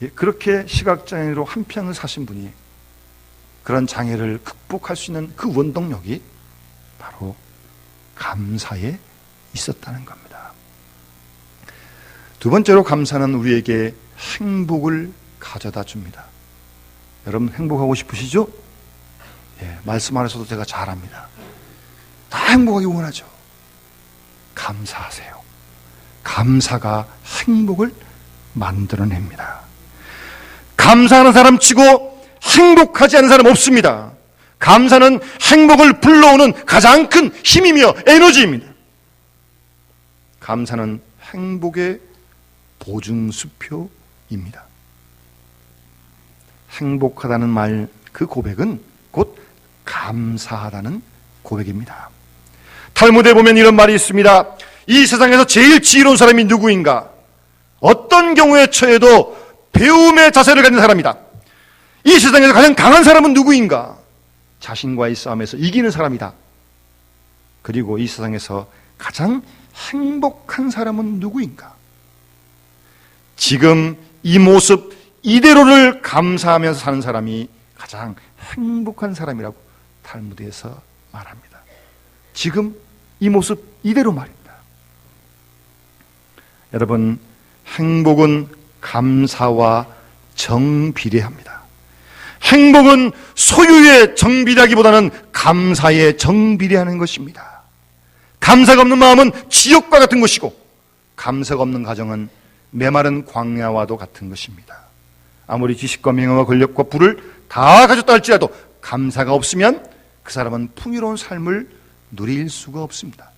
예, 그렇게 시각장애로 한평을 사신 분이 그런 장애를 극복할 수 있는 그 원동력이 바로 감사에 있었다는 겁니다. 두 번째로 감사는 우리에게 행복을 가져다 줍니다. 여러분 행복하고 싶으시죠? 예, 말씀 안에서도 제가 잘합니다. 다 행복하기 원하죠. 감사하세요. 감사가 행복을 만들어냅니다. 감사하는 사람 치고 행복하지 않은 사람 없습니다. 감사는 행복을 불러오는 가장 큰 힘이며 에너지입니다. 감사는 행복의 보증수표입니다. 행복하다는 말, 그 고백은 곧 감사하다는 고백입니다. 탈무드에 보면 이런 말이 있습니다. 이 세상에서 제일 지혜로운 사람이 누구인가? 어떤 경우에 처해도 배움의 자세를 가진 사람이다. 이 세상에서 가장 강한 사람은 누구인가? 자신과의 싸움에서 이기는 사람이다. 그리고 이 세상에서 가장 행복한 사람은 누구인가? 지금 이 모습 이대로를 감사하면서 사는 사람이 가장 행복한 사람이라고 탈무드에서 말합니다. 지금 이 모습 이대로 말입니다. 여러분, 행복은 감사와 정비례합니다. 행복은 소유의 정비례하기보다는 감사에 정비례하는 것입니다. 감사가 없는 마음은 지옥과 같은 것이고, 감사가 없는 가정은 메마른 광야와도 같은 것입니다. 아무리 지식과 명예와 권력과 부를 다 가졌다 할지라도 감사가 없으면 그 사람은 풍요로운 삶을 누릴 수가 없습니다.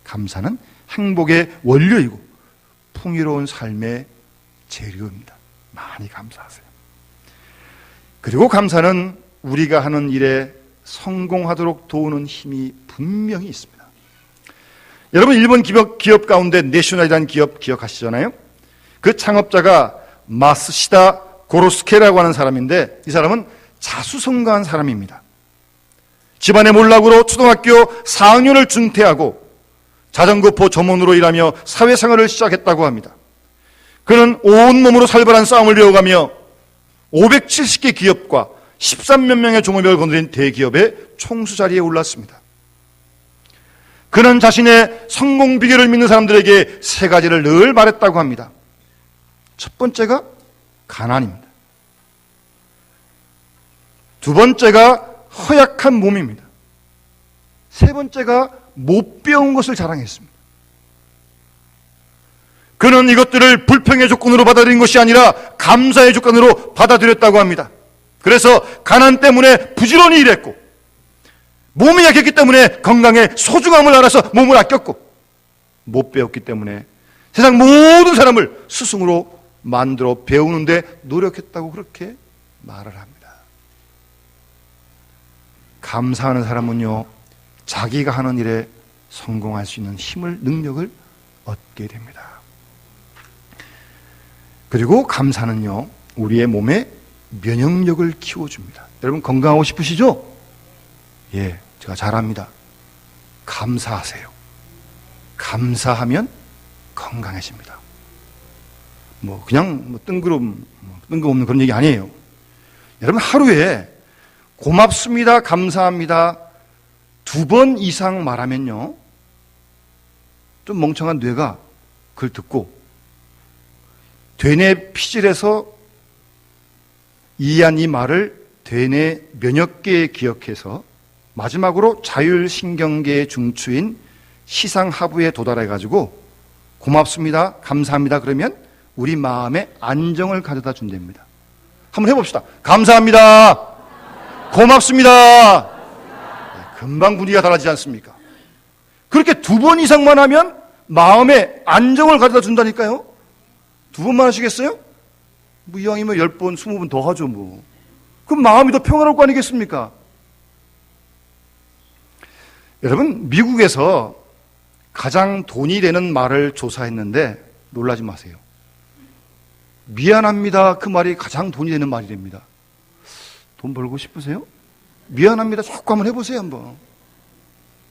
감사는 행복의 원료이고 풍요로운 삶의 재료입니다. 많이 감사하세요. 그리고 감사는 우리가 하는 일에 성공하도록 도우는 힘이 분명히 있습니다. 여러분, 일본 기업 가운데 내셔널이라는 기업 기억하시잖아요? 그 창업자가 마스시다 고로스케라고 하는 사람인데, 이 사람은 자수성가한 사람입니다. 집안의 몰락으로 초등학교 4학년을 중퇴하고 자전거포 점원으로 일하며 사회생활을 시작했다고 합니다. 그는 온몸으로 살벌한 싸움을 배워가며 570개 기업과 13몇 명의 종업원을 거느린 대기업의 총수 자리에 올랐습니다. 그는 자신의 성공 비결을 믿는 사람들에게 세 가지를 늘 말했다고 합니다. 첫 번째가 가난입니다. 두 번째가 허약한 몸입니다. 세 번째가 못 배운 것을 자랑했습니다. 그는 이것들을 불평의 조건으로 받아들인 것이 아니라 감사의 조건으로 받아들였다고 합니다. 그래서 가난 때문에 부지런히 일했고, 몸이 약했기 때문에 건강의 소중함을 알아서 몸을 아꼈고, 못 배웠기 때문에 세상 모든 사람을 스승으로 만들어 배우는데 노력했다고 그렇게 말을 합니다. 감사하는 사람은요, 자기가 하는 일에 성공할 수 있는 힘을, 능력을 얻게 됩니다. 그리고 감사는요, 우리의 몸에 면역력을 키워줍니다. 여러분 건강하고 싶으시죠? 예, 제가 잘합니다. 감사하세요. 감사하면 건강해집니다. 그냥 뜬금없는 그런 얘기 아니에요. 여러분 하루에 고맙습니다, 감사합니다 2번 이상 말하면요, 좀 멍청한 뇌가 그걸 듣고 되뇌 피질에서 이해한 이 말을 되뇌 면역계에 기억해서 마지막으로 자율신경계의 중추인 시상하부에 도달해가지고 고맙습니다, 감사합니다 그러면 우리 마음에 안정을 가져다 준답니다. 한번 해봅시다. 감사합니다, 고맙습니다. 금방 분위기가 달라지지 않습니까? 그렇게 2번 이상만 하면 마음에 안정을 가져다 준다니까요. 2번만 하시겠어요? 이왕이면 10번, 20번 더 하죠 그럼 마음이 더 평화로울 거 아니겠습니까? 여러분, 미국에서 가장 돈이 되는 말을 조사했는데 놀라지 마세요. 미안합니다, 그 말이 가장 돈이 되는 말이랍니다. 돈 벌고 싶으세요? 미안합니다 자꾸 한번 해보세요. 한번.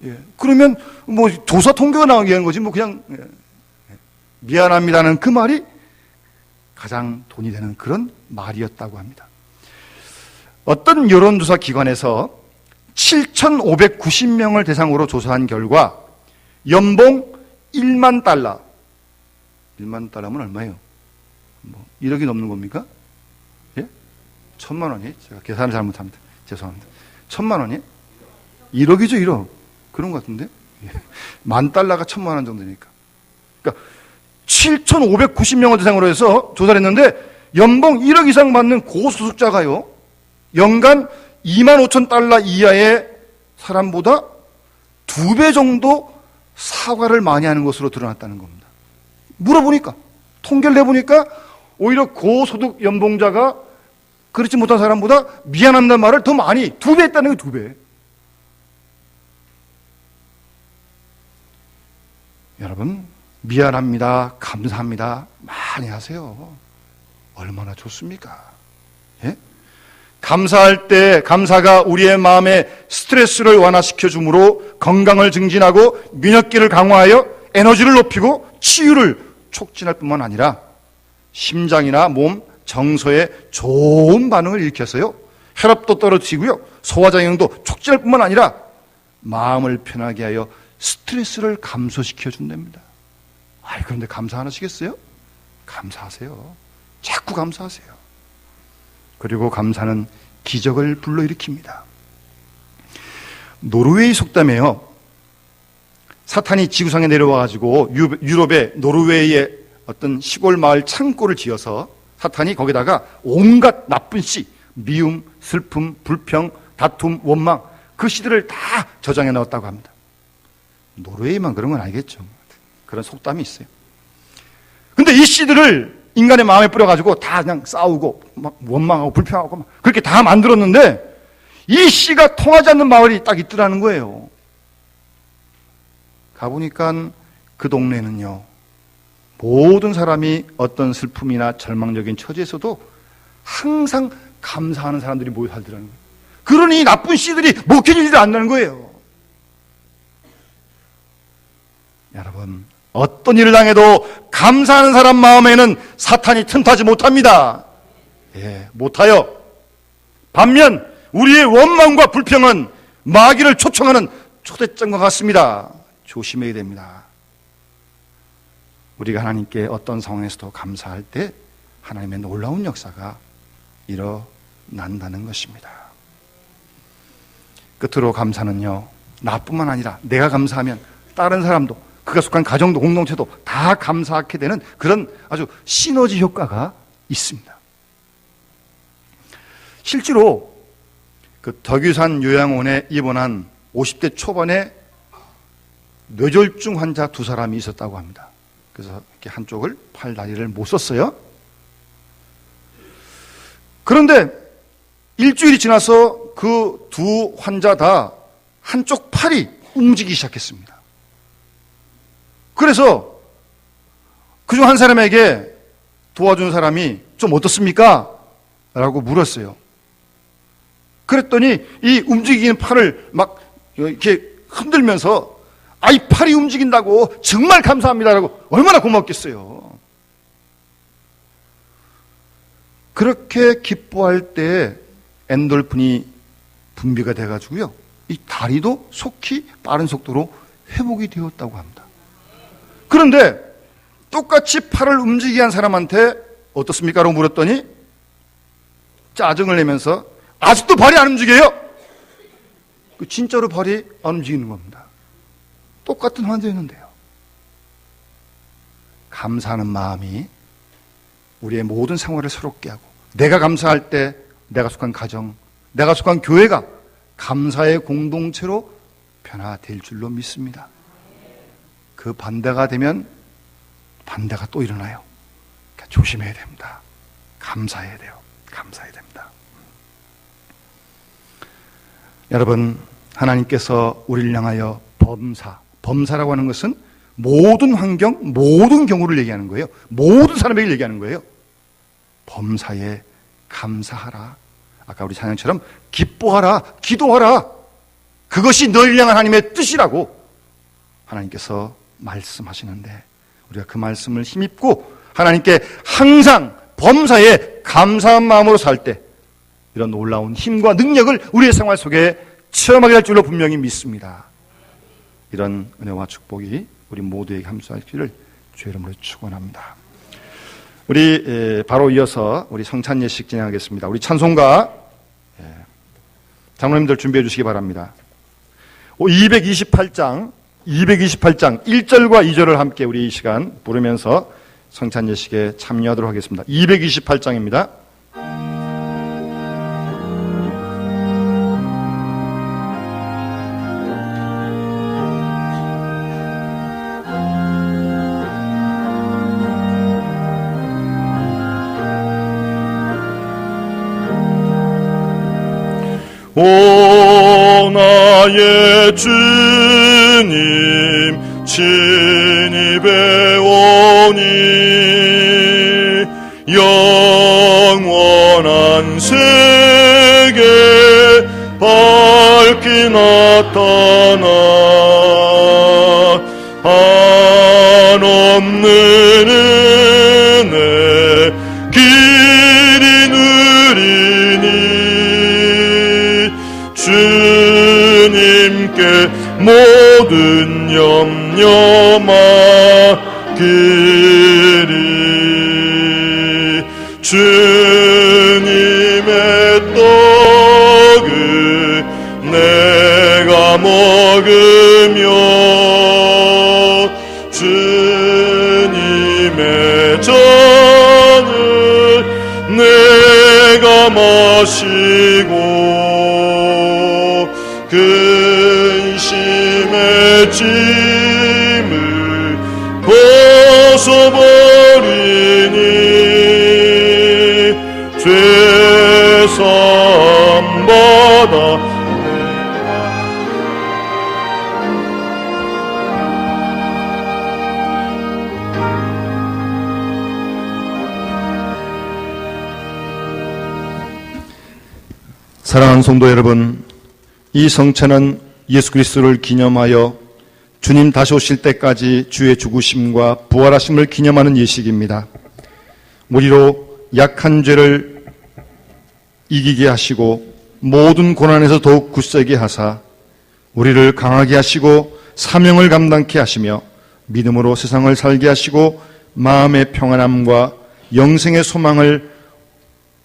예. 그러면 조사 통계가 나오게 하는 거지 그냥. 예. 미안합니다는 그 말이 가장 돈이 되는 그런 말이었다고 합니다. 어떤 여론조사 기관에서 7,590명을 대상으로 조사한 결과 연봉 1만 달러, 1만 달러면 얼마예요? 1억이 넘는 겁니까? 예? 1,000만 원이? 제가 계산을 잘못합니다. 죄송합니다. 1,000만 원이? 1억이죠, 1억. 그런 것 같은데? 예. 10,000달러가 1,000만 원 정도니까. 그러니까 7,590명을 대상으로 해서 조사를 했는데 연봉 1억 이상 받는 고소득자가요, 연간 25,000달러 이하의 사람보다 2배 정도 사과를 많이 하는 것으로 드러났다는 겁니다. 물어보니까, 통계를 내보니까 오히려 고소득 연봉자가 그렇지 못한 사람보다 미안한다는 말을 더 많이, 2배 했다는 거예요, 2배. 여러분, 미안합니다, 감사합니다 많이 하세요. 얼마나 좋습니까? 예? 감사할 때 감사가 우리의 마음에 스트레스를 완화시켜 주므로 건강을 증진하고 면역기를 강화하여 에너지를 높이고 치유를 촉진할 뿐만 아니라 심장이나 몸, 정서에 좋은 반응을 일으켜서요, 혈압도 떨어지고요, 소화작용도 촉진할 뿐만 아니라 마음을 편하게 하여 스트레스를 감소시켜 준답니다. 그런데 감사 안 하시겠어요? 감사하세요. 자꾸 감사하세요. 그리고 감사는 기적을 불러일으킵니다. 노르웨이 속담에요, 사탄이 지구상에 내려와가지고 유럽의 노르웨이의 어떤 시골 마을 창고를 지어서 사탄이 거기다가 온갖 나쁜 씨, 미움, 슬픔, 불평, 다툼, 원망, 그 씨들을 다 저장해 넣었다고 합니다. 노르웨이만 그런 건 아니겠죠. 그런 속담이 있어요. 근데 이 씨들을 인간의 마음에 뿌려가지고 다 그냥 싸우고 막 원망하고 불평하고 막 그렇게 다 만들었는데 이 씨가 통하지 않는 마을이 딱 있더라는 거예요. 가보니까 그 동네는요, 모든 사람이 어떤 슬픔이나 절망적인 처지에서도 항상 감사하는 사람들이 모여 살더라는 거예요. 그러니 나쁜 씨들이 먹혀지지 않는 거예요. 여러분, 어떤 일을 당해도 감사하는 사람 마음에는 사탄이 틈타지 못합니다. 예, 못하여. 반면 우리의 원망과 불평은 마귀를 초청하는 초대장과 같습니다. 조심해야 됩니다. 우리가 하나님께 어떤 상황에서도 감사할 때 하나님의 놀라운 역사가 일어난다는 것입니다. 끝으로 감사는요, 나뿐만 아니라 내가 감사하면 다른 사람도, 그가 속한 가정도 공동체도 다 감사하게 되는 그런 아주 시너지 효과가 있습니다. 실제로 그 덕유산 요양원에 입원한 50대 초반의 뇌졸중 환자 2사람이 있었다고 합니다. 그래서 이렇게 한쪽을 팔 다리를 못 썼어요. 그런데 일주일이 지나서 그 두 환자 다 한쪽 팔이 움직이기 시작했습니다. 그래서 그중 한 사람에게 도와준 사람이 좀 어떻습니까? 라고 물었어요. 그랬더니 이 움직이는 팔을 막 이렇게 흔들면서 이 팔이 움직인다고 정말 감사합니다라고 얼마나 고맙겠어요. 그렇게 기뻐할 때 엔돌핀이 분비가 돼가지고요, 이 다리도 속히 빠른 속도로 회복이 되었다고 합니다. 그런데 똑같이 팔을 움직이게 한 사람한테 어떻습니까? 라고 물었더니 짜증을 내면서 아직도 발이 안 움직여요. 진짜로 발이 안 움직이는 겁니다. 똑같은 환자였는데요. 감사하는 마음이 우리의 모든 생활을 새롭게 하고, 내가 감사할 때 내가 속한 가정, 내가 속한 교회가 감사의 공동체로 변화될 줄로 믿습니다. 그 반대가 되면 반대가 또 일어나요. 그러니까 조심해야 됩니다. 감사해야 돼요. 감사해야 됩니다. 여러분, 하나님께서 우리를 향하여 범사라고 하는 것은 모든 환경, 모든 경우를 얘기하는 거예요. 모든 사람에게 얘기하는 거예요. 범사에 감사하라. 아까 우리 찬양처럼 기뻐하라, 기도하라. 그것이 너희를 향한 하나님의 뜻이라고 하나님께서 말씀하시는데, 우리가 그 말씀을 힘입고 하나님께 항상 범사에 감사한 마음으로 살 때 이런 놀라운 힘과 능력을 우리의 생활 속에 체험하게 될 줄로 분명히 믿습니다. 이런 은혜와 축복이 우리 모두에게 함수하기를 주의 이름으로 축원합니다. 우리 바로 이어서 우리 성찬 예식 진행하겠습니다. 우리 찬송가 장로님들 준비해 주시기 바랍니다. 228장 1절과 2절을 함께 우리 이 시간 부르면서 성찬 예식에 참여하도록 하겠습니다. 228장입니다. 오 나의 주님 진입에 오니 영원한 세계 밝게 나타나 한없는 은혜 길이 누리니 주님께 모든 염려 맡기리 주님의 떡을 내가 먹으며 주님의 잔을 내가 마시고 근심의 짐을 벗어버리니 죄사함 받아 사랑하는 성도 여러분, 이 성찬은 예수 그리스도를 기념하여 주님 다시 오실 때까지 주의 죽으심과 부활하심을 기념하는 예식입니다. 우리로 약한 죄를 이기게 하시고 모든 고난에서 더욱 굳세게 하사 우리를 강하게 하시고 사명을 감당케 하시며 믿음으로 세상을 살게 하시고 마음의 평안함과 영생의 소망을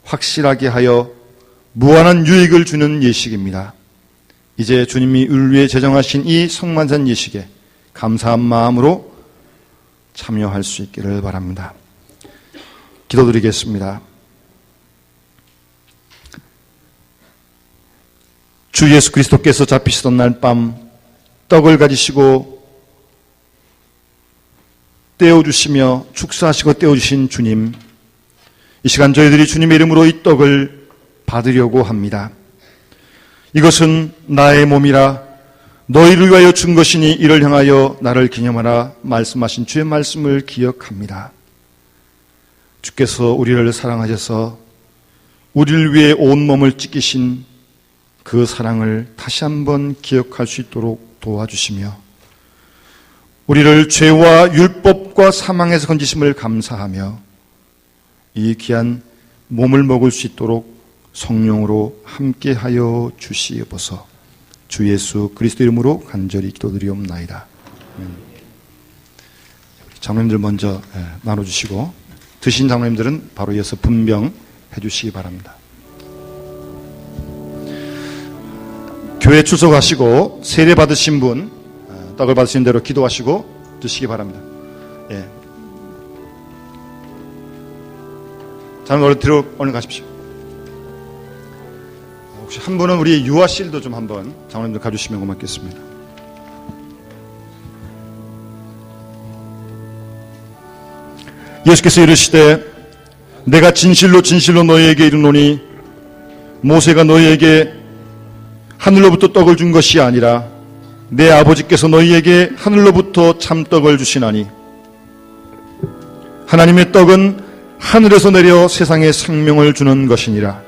확실하게 하여 무한한 유익을 주는 예식입니다. 이제 주님이 우리를 위해 제정하신 이 성만찬 예식에 감사한 마음으로 참여할 수 있기를 바랍니다. 기도드리겠습니다. 주 예수 그리스도께서 잡히시던 날 밤 떡을 가지시고 떼어주시며 축사하시고 떼어주신 주님, 이 시간 저희들이 주님의 이름으로 이 떡을 받으려고 합니다. 이것은 나의 몸이라 너희를 위하여 준 것이니 이를 향하여 나를 기념하라 말씀하신 주의 말씀을 기억합니다. 주께서 우리를 사랑하셔서 우리를 위해 온몸을 찢기신 그 사랑을 다시 한번 기억할 수 있도록 도와주시며 우리를 죄와 율법과 사망에서 건지심을 감사하며 이 귀한 몸을 먹을 수 있도록 성령으로 함께하여 주시옵소서. 주 예수 그리스도 이름으로 간절히 기도드리옵나이다. 장로님들 먼저 나눠주시고 드신 장로님들은 바로 이어서 분병해 주시기 바랍니다. 교회 출석하시고 세례 받으신 분 떡을 받으신 대로 기도하시고 드시기 바랍니다. 장로님 얼른 뒤로 얼른 가십시오. 혹시 한 분은 우리 유아실도 좀 한번 장로님들 가주시면 고맙겠습니다. 예수께서 이르시되 내가 진실로 진실로 너희에게 이르노니 모세가 너희에게 하늘로부터 떡을 준 것이 아니라 내 아버지께서 너희에게 하늘로부터 참떡을 주시나니 하나님의 떡은 하늘에서 내려 세상에 생명을 주는 것이니라.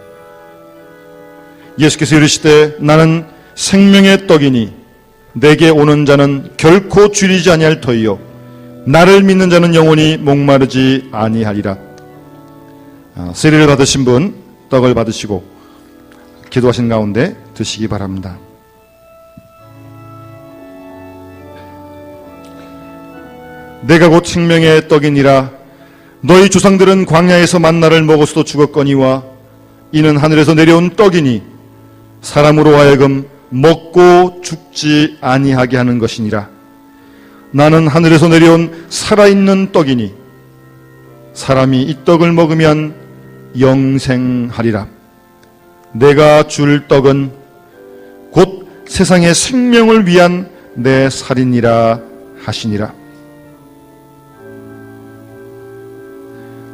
예수께서 이르시되 나는 생명의 떡이니 내게 오는 자는 결코 줄이지 아니할 터이요 나를 믿는 자는 영원히 목마르지 아니하리라. 세례를 받으신 분 떡을 받으시고 기도하신 가운데 드시기 바랍니다. 내가 곧 생명의 떡이니라. 너희 조상들은 광야에서 만나를 먹어서도 죽었거니와 이는 하늘에서 내려온 떡이니 사람으로 하여금 먹고 죽지 아니하게 하는 것이니라. 나는 하늘에서 내려온 살아있는 떡이니 사람이 이 떡을 먹으면 영생하리라. 내가 줄 떡은 곧 세상의 생명을 위한 내 살이니라 하시니라.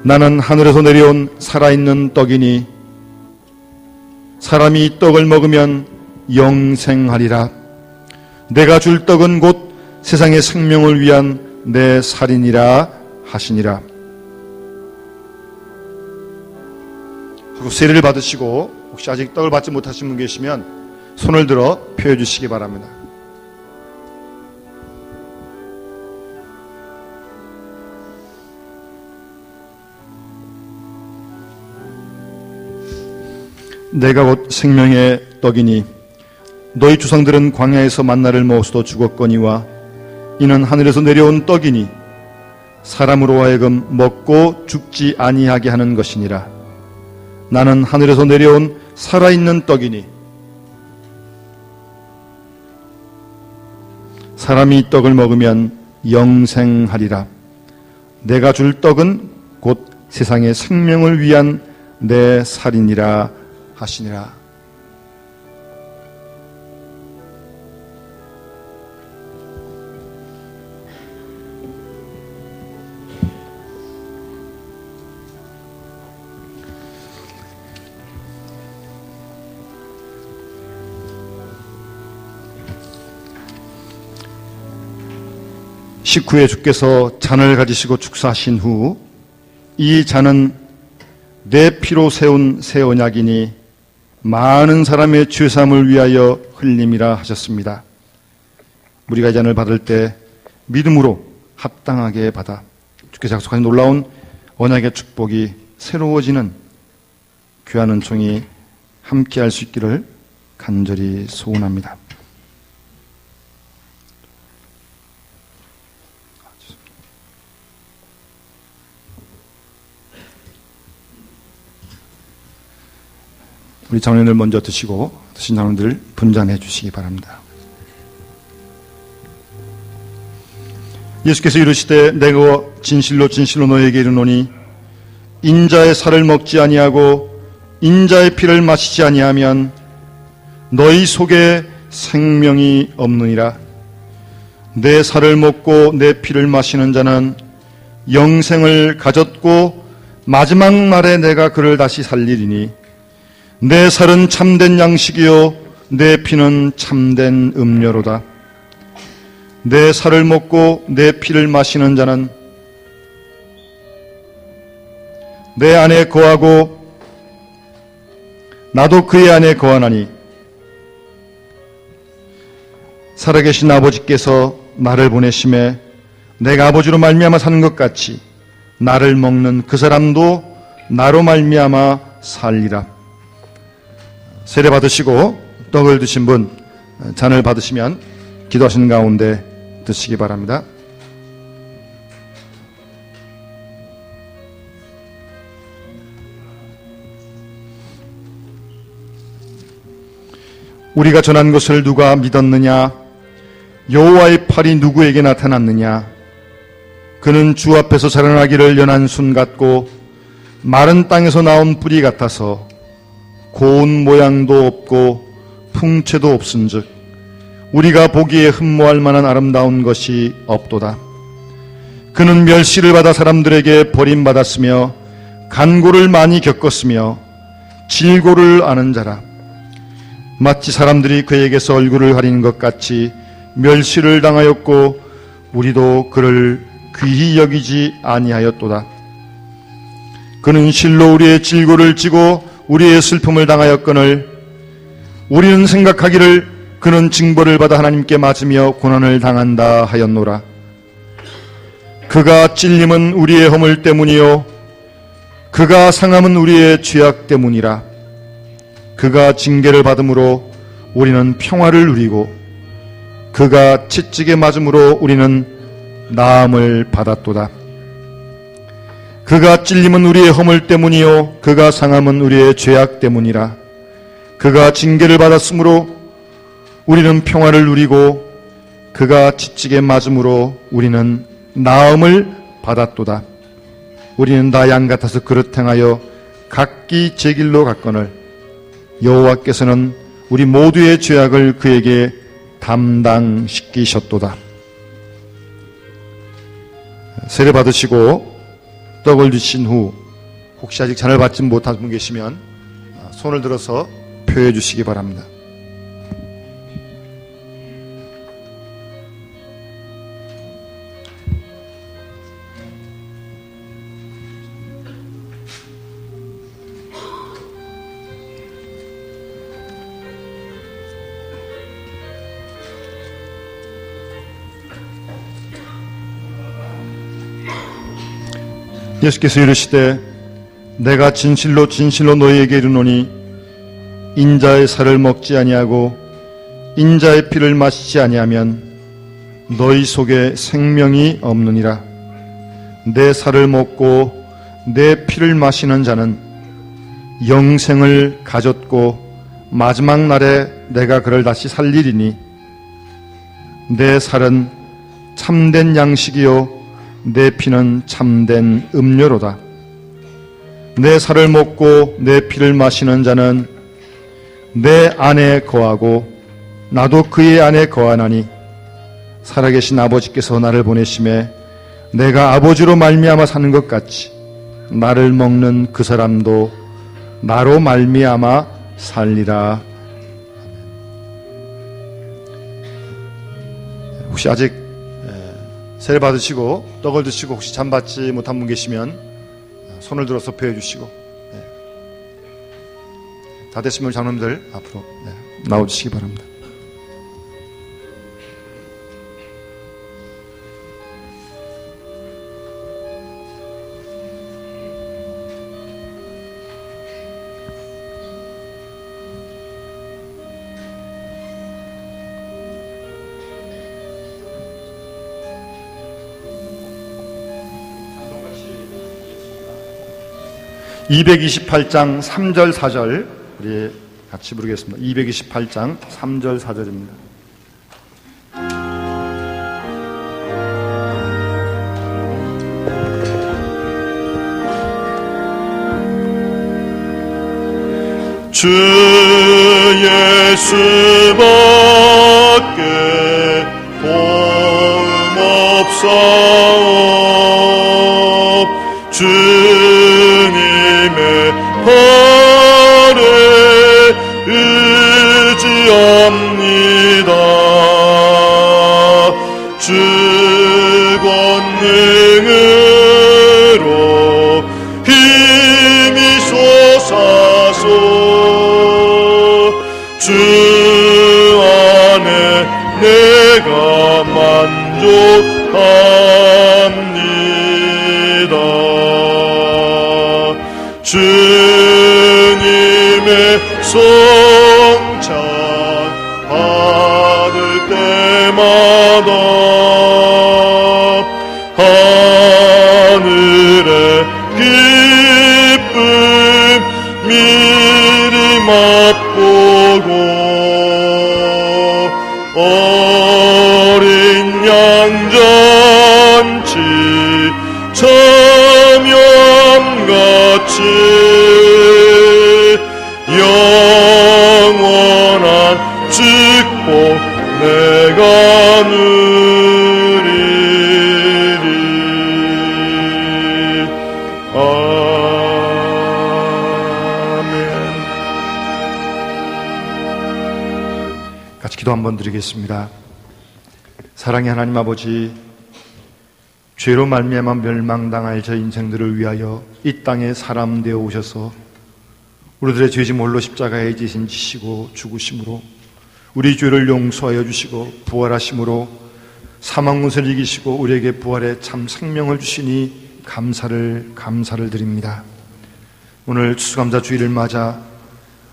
나는 하늘에서 내려온 살아있는 떡이니 사람이 이 떡을 먹으면 영생하리라. 내가 줄 떡은 곧 세상의 생명을 위한 내 살이니라 하시니라. 그리고 세례를 받으시고 혹시 아직 떡을 받지 못하신 분 계시면 손을 들어 펴 주시기 바랍니다. 내가 곧 생명의 떡이니 너희 조상들은 광야에서 만나를 먹어서도 죽었거니와 이는 하늘에서 내려온 떡이니 사람으로 하여금 먹고 죽지 아니하게 하는 것이니라. 나는 하늘에서 내려온 살아있는 떡이니 사람이 이 떡을 먹으면 영생하리라. 내가 줄 떡은 곧 세상의 생명을 위한 내 살이니라 하시니라. 식후에 주께서 잔을 가지시고 축사하신 후 이 잔은 내 피로 세운 새 언약이니 많은 사람의 죄사함을 위하여 흘림이라 하셨습니다. 우리가 이 잔을 받을 때 믿음으로 합당하게 받아 주께서 약속하신 놀라운 언약의 축복이 새로워지는 귀한 은총이 함께할 수 있기를 간절히 소원합니다. 우리 장로님들 먼저 드시고 드신 장로님들 분잔해 주시기 바랍니다. 예수께서 이르시되 내가 진실로 진실로 너에게 이르노니 인자의 살을 먹지 아니하고 인자의 피를 마시지 아니하면 너희 속에 생명이 없느니라. 내 살을 먹고 내 피를 마시는 자는 영생을 가졌고 마지막 날에 내가 그를 다시 살리리니 내 살은 참된 양식이요 내 피는 참된 음료로다. 내 살을 먹고 내 피를 마시는 자는 내 안에 거하고 나도 그의 안에 거하나니 살아계신 아버지께서 나를 보내심에 내가 아버지로 말미암아 사는 것 같이 나를 먹는 그 사람도 나로 말미암아 살리라. 세례 받으시고 떡을 드신 분 잔을 받으시면 기도하시는 가운데 드시기 바랍니다. 우리가 전한 것을 누가 믿었느냐? 여호와의 팔이 누구에게 나타났느냐? 그는 주 앞에서 자라나기를 연한 순 같고 마른 땅에서 나온 뿌리 같아서 고운 모양도 없고 풍채도 없은즉 우리가 보기에 흠모할 만한 아름다운 것이 없도다. 그는 멸시를 받아 사람들에게 버림받았으며 간고를 많이 겪었으며 질고를 아는 자라. 마치 사람들이 그에게서 얼굴을 가리는 것 같이 멸시를 당하였고 우리도 그를 귀히 여기지 아니하였도다. 그는 실로 우리의 질고를 지고 우리의 슬픔을 당하였거늘 우리는 생각하기를 그는 징벌을 받아 하나님께 맞으며 고난을 당한다 하였노라. 그가 찔림은 우리의 허물 때문이요 그가 상함은 우리의 죄악 때문이라. 그가 징계를 받음으로 우리는 평화를 누리고 그가 채찍에 맞음으로 우리는 나음을 받았도다. 그가 찔림은 우리의 허물 때문이요 그가 상함은 우리의 죄악 때문이라. 그가 징계를 받았으므로 우리는 평화를 누리고 그가 채찍에 맞음으로 우리는 나음을 받았도다. 우리는 다 양 같아서 그릇 행하여 각기 제 길로 갔거늘 여호와께서는 우리 모두의 죄악을 그에게 담당시키셨도다. 세례 받으시고 떡을 드신 후 혹시 아직 잔을 받지 못한 분 계시면 손을 들어서 표해 주시기 바랍니다. 예수께서 이르시되 내가 진실로 진실로 너희에게 이르노니 인자의 살을 먹지 아니하고 인자의 피를 마시지 아니하면 너희 속에 생명이 없느니라. 내 살을 먹고 내 피를 마시는 자는 영생을 가졌고 마지막 날에 내가 그를 다시 살리리니 내 살은 참된 양식이요 내 피는 참된 음료로다. 내 살을 먹고 내 피를 마시는 자는 내 안에 거하고 나도 그의 안에 거하나니 살아계신 아버지께서 나를 보내심에 내가 아버지로 말미암아 사는 것 같이 나를 먹는 그 사람도 나로 말미암아 살리라. 혹시 아직 세례 받으시고 떡을 드시고 혹시 잔 받지 못한 분 계시면 손을 들어서 표해 주시고, 다 됐으면 장로님들 앞으로 나와주시기 바랍니다. (228장) 3절 4절 우리 같이 부르겠습니다. 228장 3절 4절입니다. 주 예수밖에 도움 없사옵. 주님의 팔에 의지합니다. 주 권능으로 힘이 솟아서 주 안에 내가 만족합니다. 주님의 성찬 받을 때마다 하늘의 기쁨 미리 맛보고 어린 양잔치 참염같이 영원한 축복 내가 누리리. 아멘. 같이 기도 한번 드리겠습니다. 사랑의 하나님 아버지, 죄로 말미암아 멸망당할 저 인생들을 위하여 이 땅에 사람 되어 오셔서 우리들의 죄짐 홀로 십자가에 지시고 죽으심으로 우리 죄를 용서하여 주시고 부활하심으로 사망문을 이기시고 우리에게 부활의 참 생명을 주시니 감사를 드립니다. 오늘 추수감사 주일을 맞아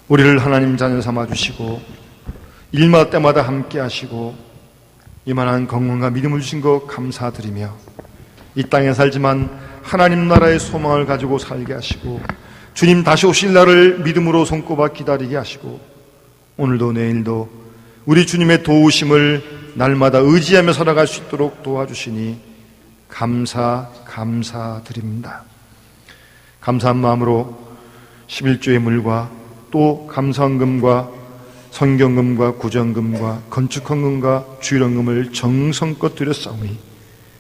우리를 하나님 자녀 삼아 주시고 일마다 때마다 함께 하시고 이만한 건강과 믿음을 주신 것 감사드리며 이 땅에 살지만 하나님 나라의 소망을 가지고 살게 하시고 주님 다시 오실 날을 믿음으로 손꼽아 기다리게 하시고 오늘도 내일도 우리 주님의 도우심을 날마다 의지하며 살아갈 수 있도록 도와주시니 감사드립니다. 감사한 마음으로 11조의 물과 또 감사헌금과 성경금과 구정금과 건축헌금과 주일헌금을 정성껏 드렸사오니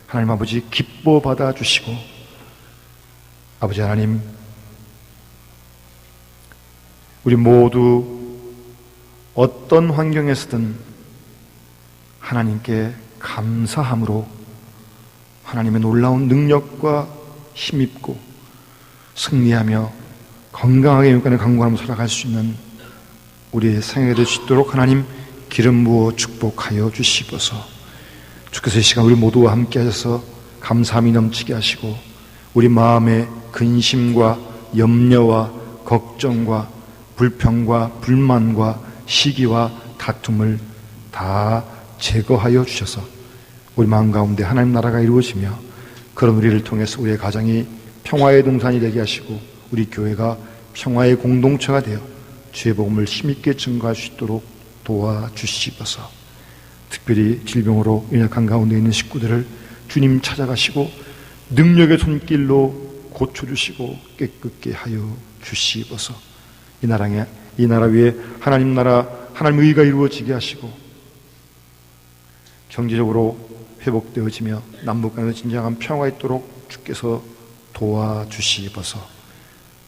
하나님 아버지 기뻐 받아주시고 아버지 하나님 우리 모두 어떤 환경에서든 하나님께 감사함으로 하나님의 놀라운 능력과 힘입고 승리하며 건강하게 영권을 강구하며 살아갈 수 있는 우리의 생애가 될 수 있도록 하나님 기름 부어 축복하여 주시옵소서. 주께서 이 시간 우리 모두와 함께 하셔서 감사함이 넘치게 하시고 우리 마음의 근심과 염려와 걱정과 불평과 불만과 시기와 다툼을 다 제거하여 주셔서 우리 마음 가운데 하나님 나라가 이루어지며 그런 우리를 통해서 우리의 가정이 평화의 동산이 되게 하시고 우리 교회가 평화의 공동체가 되어 주의 복음을 힘있게 증거할 수 있도록 도와주시옵소서. 특별히 질병으로 연약한 가운데 있는 식구들을 주님 찾아가시고 능력의 손길로 고쳐주시고 깨끗게 하여 주시옵소서. 이 나라 위에 하나님 나라 하나님 의가 이루어지게 하시고 경제적으로 회복되어지며 남북간에 진정한 평화가 있도록 주께서 도와주시옵소서.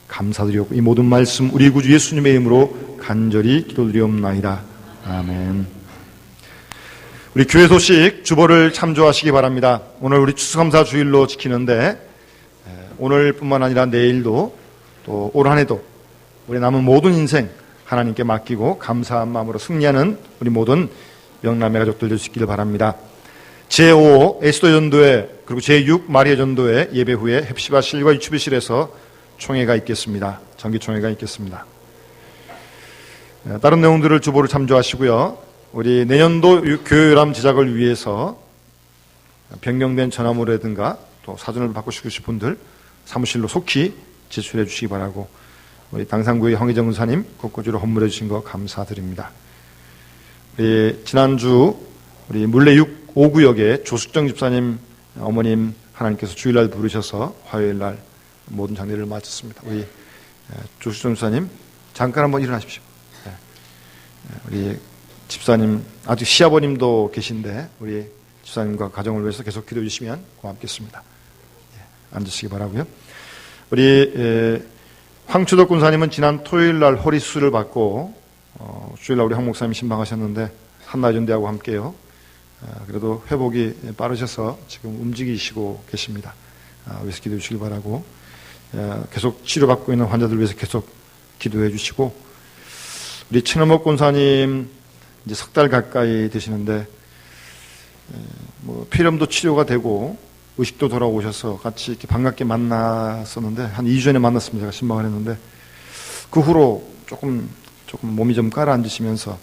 감사드리고 이 모든 말씀 우리 구주 예수님의 이름으로 간절히 기도드리옵나이다. 아멘. 우리 교회 소식 주보를 참조하시기 바랍니다. 오늘 우리 추수감사 주일로 지키는데 오늘뿐만 아니라 내일도 또 올 한 해도 우리 남은 모든 인생 하나님께 맡기고 감사한 마음으로 승리하는 우리 모든 명남의 가족들 될 수 있기를 바랍니다. 제5 에스더 전도회 그리고 제6 마리아 전도회 예배 후에 헵시바실과 유치부실에서 총회가 있겠습니다. 정기총회가 있겠습니다. 다른 내용들을 주보를 참조하시고요. 우리 내년도 교회요람 제작을 위해서 변경된 전화물이라든가 또 사전을 받고 싶으신 분들 사무실로 속히 제출해 주시기 바라고 우리 당산구의 황희정 군사님 곳곳으로 헌물해 주신 거 감사드립니다. 지난주 우리 물레 6, 5구역에 조숙정 집사님 어머님 하나님께서 주일날 부르셔서 화요일날 모든 장례를 마쳤습니다. 우리 조숙정 집사님 잠깐 한번 일어나십시오. 우리 집사님 아직 시아버님도 계신데 우리 집사님과 가정을 위해서 계속 기도해 주시면 고맙겠습니다. 앉으시기 바라고요. 우리 황추덕 군사님은 지난 토요일날 허리 수술을 받고 주일날 우리 황 목사님 신방하셨는데 한나 전대하고 함께요. 그래도 회복이 빠르셔서 지금 움직이시고 계십니다. 위해서 기도해 주시기 바라고 계속 치료받고 있는 환자들 위해서 계속 기도해 주시고 우리 최너목 권사님 이제 석 달 가까이 되시는데 뭐 폐렴도 치료가 되고 의식도 돌아오셔서 같이 이렇게 반갑게 만났었는데 한 2주 전에 만났습니다. 제가 신방을 했는데 그 후로 조금 몸이 좀 가라앉으시면서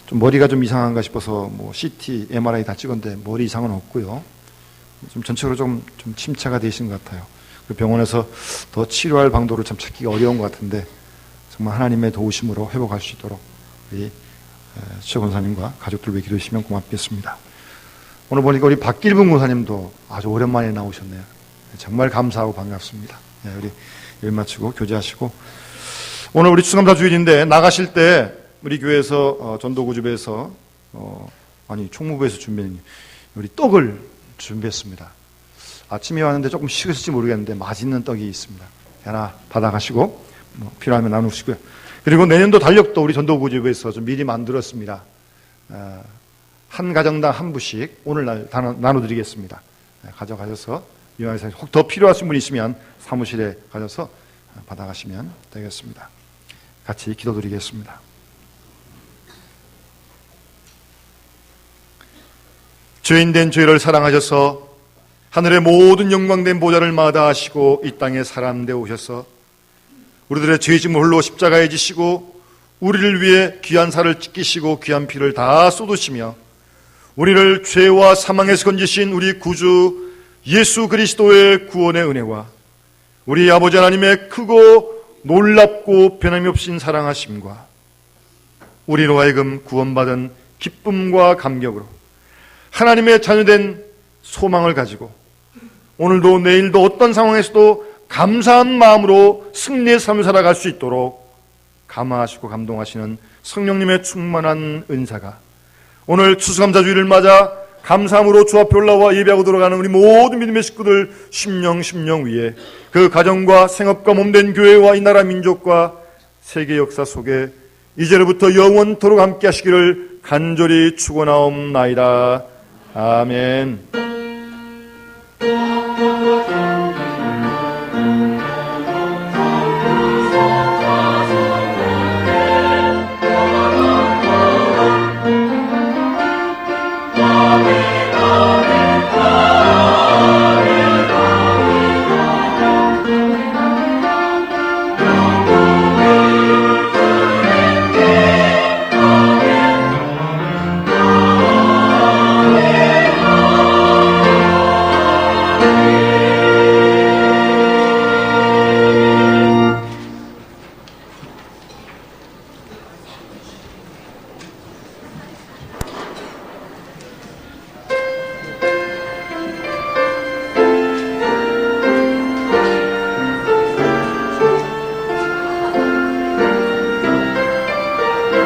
좀 머리가 좀 이상한가 싶어서 뭐 CT, MRI 다 찍었는데 머리 이상은 없고요. 좀 전체적으로 좀 침체가 되신 것 같아요. 그 병원에서 더 치료할 방도를 참 찾기가 어려운 것 같은데 정말 하나님의 도우심으로 회복할 수 있도록 우리 최 권사님과 가족들 위해 기도해 주시면 고맙겠습니다. 오늘 보니까 우리 박길분 권사님도 아주 오랜만에 나오셨네요. 정말 감사하고 반갑습니다. 우리 일 마치고 교제하시고 오늘 우리 추수감사 주일인데 나가실 때 우리 교회에서 전도구집에서 총무부에서 준비한 우리 떡을 준비했습니다. 아침에 왔는데 조금 식었을지 모르겠는데 맛있는 떡이 있습니다. 하나 받아가시고 필요하면 나누시고요. 그리고 내년도 달력도 우리 전도구집에서 좀 미리 만들었습니다. 한 가정당 한 부씩 오늘날 나눠드리겠습니다. 가져가셔서 이용해서 혹 더 필요하신 분이 있으면 사무실에 가셔서 받아가시면 되겠습니다. 같이 기도드리겠습니다. 죄인된 저희를 사랑하셔서 하늘의 모든 영광된 보좌를 마다하시고 이 땅에 사람 되어 오셔서 우리들의 죄짐을 홀로 십자가에 지시고 우리를 위해 귀한 살을 찢기시고 귀한 피를 다 쏟으시며 우리를 죄와 사망에서 건지신 우리 구주 예수 그리스도의 구원의 은혜와 우리 아버지 하나님의 크고 놀랍고 변함이 없인 사랑하심과 우리로 하여금 구원받은 기쁨과 감격으로 하나님의 자녀된 소망을 가지고 오늘도 내일도 어떤 상황에서도 감사한 마음으로 승리의 삶을 살아갈 수 있도록 감화하시고 감동하시는 성령님의 충만한 은사가 오늘 추수감사주일을 맞아 감사함으로 주 앞에 올라와 예배하고 들어가는 우리 모든 믿음의 식구들 심령 위에 그 가정과 생업과 몸된 교회와 이 나라 민족과 세계 역사 속에 이제로부터 영원토록 함께 하시기를 간절히 축원하옵나이다. 아멘.